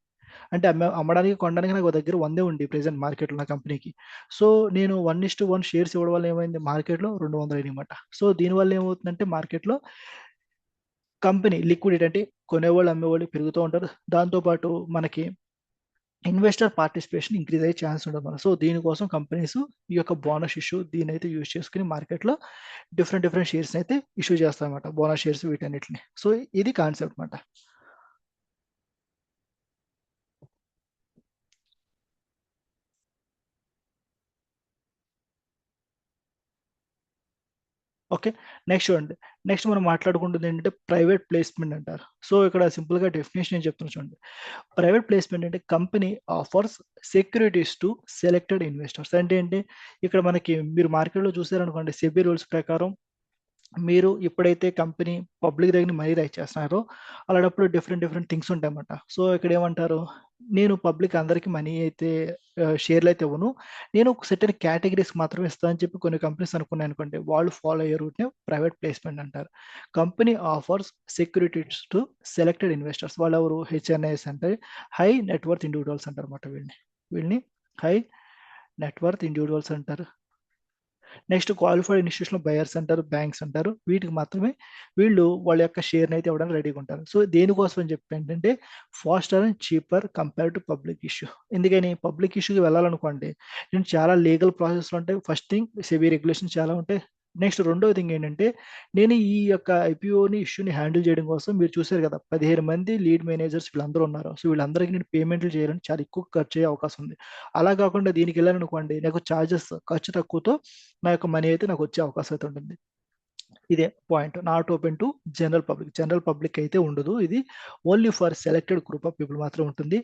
అంటే అమ్మడానికి కొనడానికి నాకు దగ్గర 100 ఉంది ప్రెసెంట్ మార్కెట్లో నా కంపెనీకి. సో నేను 1:1 షేర్స్ ఇవ్వడం వల్ల ఏమైంది, మార్కెట్లో 200 అనమాట. సో దీనివల్ల ఏమవుతుందంటే, మార్కెట్లో కంపెనీ లిక్విడిటీ, అంటే కొనేవాళ్ళు అమ్మేవాళ్ళు పెరుగుతూ ఉంటారు, దాంతోపాటు మనకి ఇన్వెస్టర్ పార్టిసిపేషన్ ఇంక్రీజ్ అయ్యే ఛాన్స్ ఉంటుంది మన. సో దీనికోసం కంపెనీస్ ఈ యొక్క బోనస్ ఇష్యూ దీని అయితే యూజ్ చేసుకుని మార్కెట్లో డిఫరెంట్ డిఫరెంట్ షేర్స్ అయితే ఇష్యూ చేస్తారన్నమాట, బోనస్ షేర్స్ వీటన్నిటిని. సో ఇది కాన్సెప్ట్ అనమాట. ఓకే. నెక్స్ట్ చూడండి. నెక్స్ట్ మనం మాట్లాడుకుంటుంది ఏంటంటే ప్రైవేట్ ప్లేస్‌మెంట్ అంటారు. సో, ఇక్కడ సింపుల్‌గా డెఫినిషన్ నేను చెప్తున్నా చూడండి. ప్రైవేట్ ప్లేస్‌మెంట్ అంటే company offers securities to selected investors. అంటే ఏంటి? ఇక్కడ మనకి మీరు మార్కెట్‌లో చూసారనుకోండి సెబీ రూల్స్ ప్రకారం మీరు ఎప్పుడైతే కంపెనీ పబ్లిక్ దగ్గర మనీ రైజ్ చేస్తున్నారో, అలాటప్పుడు డిఫరెంట్ డిఫరెంట్ థింగ్స్ ఉంటాయన్నమాట. సో, ఇక్కడ ఏమంటారు? నేను పబ్లిక్ అందరికి మనీ అయితే షేర్‌లయితే ఇవ్వను. నేను ఒక సెర్టైన్ కేటగరీస్‌కి మాత్రమే ఇస్తా అని చెప్పి కొన్ని కంపెనీస్ అనుకున్నాయనుకోండి, వాళ్ళు ఫాలో అయ్యే రూట్‌నే ప్రైవేట్ ప్లేస్‌మెంట్ అంటారు. Company offers securities to selected investors. వాళ్ళెవరు? హెచ్ఎన్ఐస్ అంటే హై నెట్ వర్త్ ఇండివిడ్యువల్స్ అంటారన్నమాట వీళ్ళని. వీళ్ళని హై నెట్ వర్త్ ఇండివిడ్యువల్స్ అంటారు. నెక్స్ట్ క్వాలిఫైడ్ ఇన్స్టిట్యూషనల్ బయర్స్ అంటారు, బ్యాంక్స్ అంటారు. వీటికి మాత్రమే వీళ్ళు వాళ్ళ యొక్క షేర్‌ని అయితే ఇవ్వడానికి రెడీగా ఉంటారు. సో, దేనికోసం అని చెప్పి ఏంటంటే faster and cheaper compared to public issue. ఎందుకని? పబ్లిక్ ఇష్యూకి వెళ్ళాలనుకోండి, నేను చాలా లీగల్ ప్రాసెస్‌లు ఉంటాయి. ఫస్ట్ థింగ్ సెబీ రెగ్యులేషన్స్ చాలా ఉంటాయి. నెక్స్ట్ రెండో థింగ్ ఏంటంటే, నేను ఈ యొక్క ఐపీఓని ఇష్యూని హ్యాండిల్ చేయడం కోసం మీరు చూసారు కదా! 15 మంది లీడ్ మేనేజర్స్ వీళ్ళందరూ ఉన్నారు. సో, వీళ్ళందరికీ నేను పేమెంట్‌లు చేయాలంటే చాలా ఎక్కువ ఖర్చయ్యే అవకాశం ఉంది. అలా కాకుండా దీనికెళ్ళాననుకోండి, నాకు చార్జెస్ ఖర్చు తక్కువతో నా యొక్క మనీ అయితే నాకొచ్చే అవకాశం అయితే ఉంటుంది. ఇదే point. Not open to general public. General public అయితే ఉండదు. ఇది only for selected group of people మాత్రమే ఉంటుంది.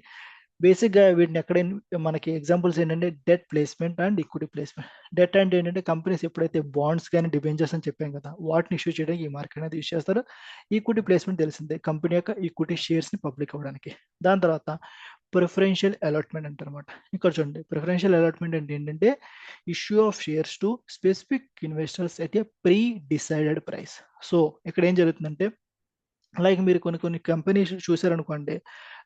బేసిక్‌గా వీటిని ఎక్కడైనా మనకి ఎగ్జాంపుల్స్ ఏంటంటే debt placement and equity placement. Debt అంటే ఏంటంటే కంపెనీస్ ఎప్పుడైతే బాండ్స్ గాని, డిబెంచర్స్ అని చెప్పాం కదా! వాటిని ఇష్యూ చేయడానికి ఈ మార్కెట్ అనేది యూజ్ చేస్తారు. ఈక్విటీ ప్లేస్‌మెంట్ తెలిసిందే. కంపెనీ యొక్క ఈక్విటీ షేర్స్‌ని పబ్లిక్ అవ్వడానికి. దాని తర్వాత ప్రిఫరెన్షియల్ అలాట్‌మెంట్ అంటారన్నమాట. ఇక్కడ చూడండి ప్రిఫరెన్షియల్ అలాట్‌మెంట్ అంటే ఏంటంటే issue of shares to specific investors at a pre decided price. So, ఇక్కడ ఏం జరుగుతుందంటే లైక్ మీరు కొన్ని కొన్ని కంపెనీస్ చూసారనుకోండి.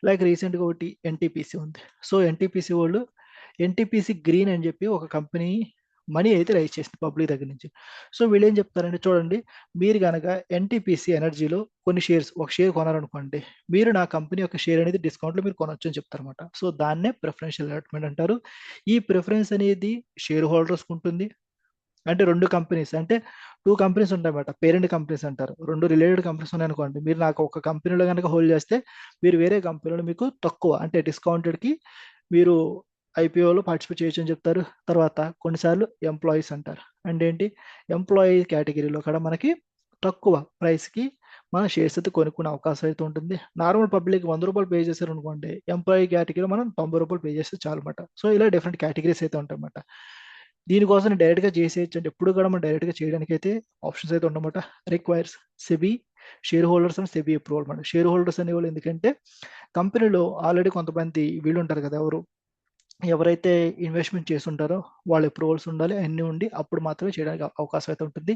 లైక్ రీసెంట్‌గా ఒకటి ఎన్‌టీపీసీ ఉంది. సో, ఎన్‌టీపీసీ వాళ్ళు ఎన్‌టీపీసీ గ్రీన్ అని చెప్పి ఒక కంపెనీ మనీ అయితే రైజ్ చేసింది పబ్లిక్ దగ్గర నుంచి. సో, వీళ్ళేం చెప్తారంటే చూడండి మీరు గనక ఎన్‌టీపీసీ ఎనర్జీలో కొన్ని షేర్స్ ఒక షేర్ కొన్నారనుకోండి. మీరు నా కంపెనీ యొక్క షేర్ అనేది డిస్కౌంట్‌లో మీరు కొనొచ్చు అని చెప్తారన్నమాట. సో, దాన్నే ప్రిఫరెన్షియల్ అలాట్‌మెంట్ అంటారు. ఈ ప్రిఫరెన్స్ అనేది షేర్ హోల్డర్స్‌కి ఉంటుంది. అంటే 2 కంపెనీస్ అంటే 2 కంపెనీస్ ఉంటాయన్నమాట. పేరెంట్ కంపెనీస్ అంటారు. 2 రిలేటెడ్ కంపెనీస్ ఉన్నాయనుకోండి. మీరు నాకు ఒక కంపెనీలో గనక హోల్డ్ చేస్తే, మీరు వేరే కంపెనీలో మీకు తక్కువ అంటే డిస్కౌంటెడ్‌కి మీరు ఐపీఓలో పార్టిసిపేట్ చేయొచ్చు అని చెప్తారు. తర్వాత కొన్నిసార్లు ఎంప్లాయీస్ అంటారు. అంటే ఏంటి? ఎంప్లాయీ కేటగిరీలో కూడా మనకి తక్కువ ప్రైస్‌కి మన షేర్స్ అయితే కొనుక్కునే అవకాశం అయితే ఉంటుంది. నార్మల్ పబ్లిక్ రూ. 100 పే చేశారనుకోండి. ఎంప్లాయీ కేటగిరీలో మనం రూ. 90 పే చేస్తే చాలన్నమాట. సో, ఇలా డిఫరెంట్ కేటగరీస్ అయితే ఉంటాయన్నమాట. దీనికోసం నేను డైరెక్ట్‌గా చేసేయొచ్చు అంటే ఎప్పుడు కూడా మనం డైరెక్ట్‌గా చేయడానికైతే ఆప్షన్స్ అయితే ఉండవన్నమాట. Requires SEBI shareholders and SEBI approval మాట. షేర్ హోల్డర్స్ అనేవాళ్ళు ఎందుకంటే కంపెనీలో ఆల్రెడీ కొంతమంది వీళ్ళుంటారు కదా! ఎవరైతే ఇన్వెస్ట్‌మెంట్ చేసుంటారో వాళ్ళ అప్రూవల్స్ ఉండాలి. అయన్నీ ఉండి అప్పుడు మాత్రమే చేయడానికి అవకాశం అయితే ఉంటుంది.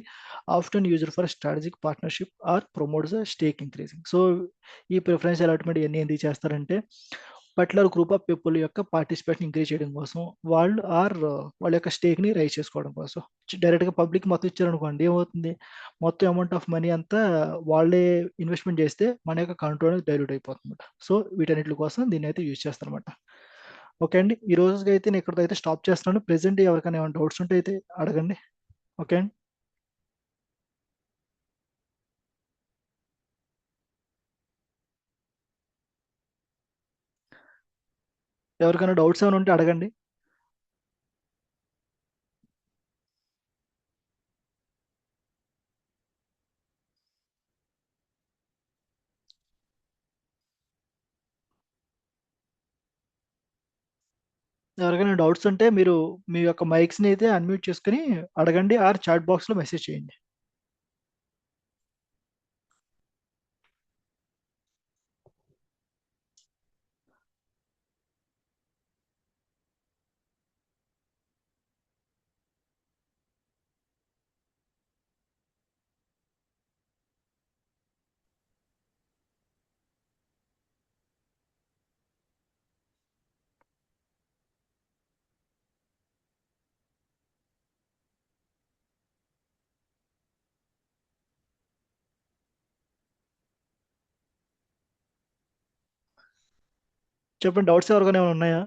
Often used for strategic partnership or promoters stake increasing. So, ఈ ప్రిఫరెన్స్ అలాట్‌మెంట్ ఇయన్నీ ఎందుకు చేస్తారంటే పర్టిక్యులర్ గ్రూప్ ఆఫ్ పీపుల్ యొక్క పార్టిసిపేషన్ ఇంక్రీజ్ చేయడం కోసం వాళ్ళు వాళ్ళ యొక్క స్టేక్‌ని రైజ్ చేసుకోవడం కోసం. డైరెక్ట్‌గా పబ్లిక్ మొత్తం ఇచ్చారనుకోండి ఏమవుతుంది? మొత్తం అమౌంట్ ఆఫ్ మనీ అంతా వాళ్ళే ఇన్వెస్ట్‌మెంట్ చేస్తే మన యొక్క కంట్రోల్ అనేది డైల్యూట్ అయిపోతుందన్నమాట. సో, వీటన్నిట్లి కోసం దీన్నయితే యూజ్ చేస్తారన్నమాట. ఓకే అండి. ఈ రోజుకైతే నేను ఇక్కడితో అయితే స్టాప్ చేస్తున్నాను. ప్రెజెంట్ ఎవరికైనా ఏమైనా డౌట్స్ ఉంటే అయితే అడగండి. ఓకే అండి. ఎవరికైనా డౌట్స్ ఏమైనా ఉంటే అడగండి. ఎవరికైనా డౌట్స్ ఉంటే మీరు మీ యొక్క మైక్స్‌ని అయితే అన్‌మ్యూట్ చేసుకొని అడగండి ఆర్ చాట్ బాక్స్‌లో మెసేజ్ చేయండి. చెప్పండి డౌట్స్ ఎవరికైనా ఏమైనా ఉన్నాయా?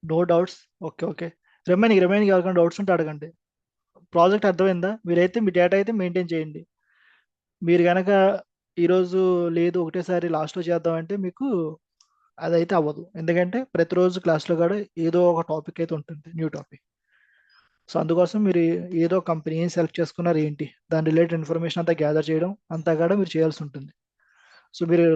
No doubts. Okay, okay. Remaining ఎవరికైనా డౌట్స్ ఉంటే అడగండి. ప్రాజెక్ట్ అర్థమైందా? మీరైతే మీ డేటా అయితే మెయింటైన్ చేయండి. మీరు గనక ఈరోజు లేదు ఒకటేసారి లాస్ట్లో చేద్దామంటే మీకు అదైతే అవ్వదు. ఎందుకంటే ప్రతిరోజు క్లాస్లో కూడా ఏదో ఒక టాపిక్ అయితే ఉంటుంది, న్యూ టాపిక్. సో అందుకోసం మీరు ఏదో కంపెనీ ఏం సెలెక్ట్ చేసుకున్నారు ఏంటి, దాని రిలేటెడ్ ఇన్ఫర్మేషన్ అంతా గ్యాదర్ చేయడం అంతా కూడా మీరు చేయాల్సి ఉంటుంది. సో మీరు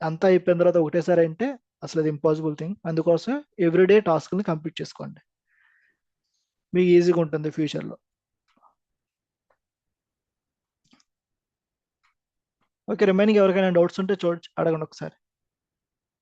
అంతా అయిపోయిన తర్వాత ఒకటేసారి అంటే అసలు అది ఇంపాసిబుల్ థింగ్. అందుకోసం ఎవ్రీడే టాస్క్ని కంప్లీట్ చేసుకోండి, మీకు ఈజీగా ఉంటుంది ఫ్యూచర్లో. ఓకే, రిమైనింగ్ ఎవరికైనా డౌట్స్ ఉంటే అడగండి ఒకసారి.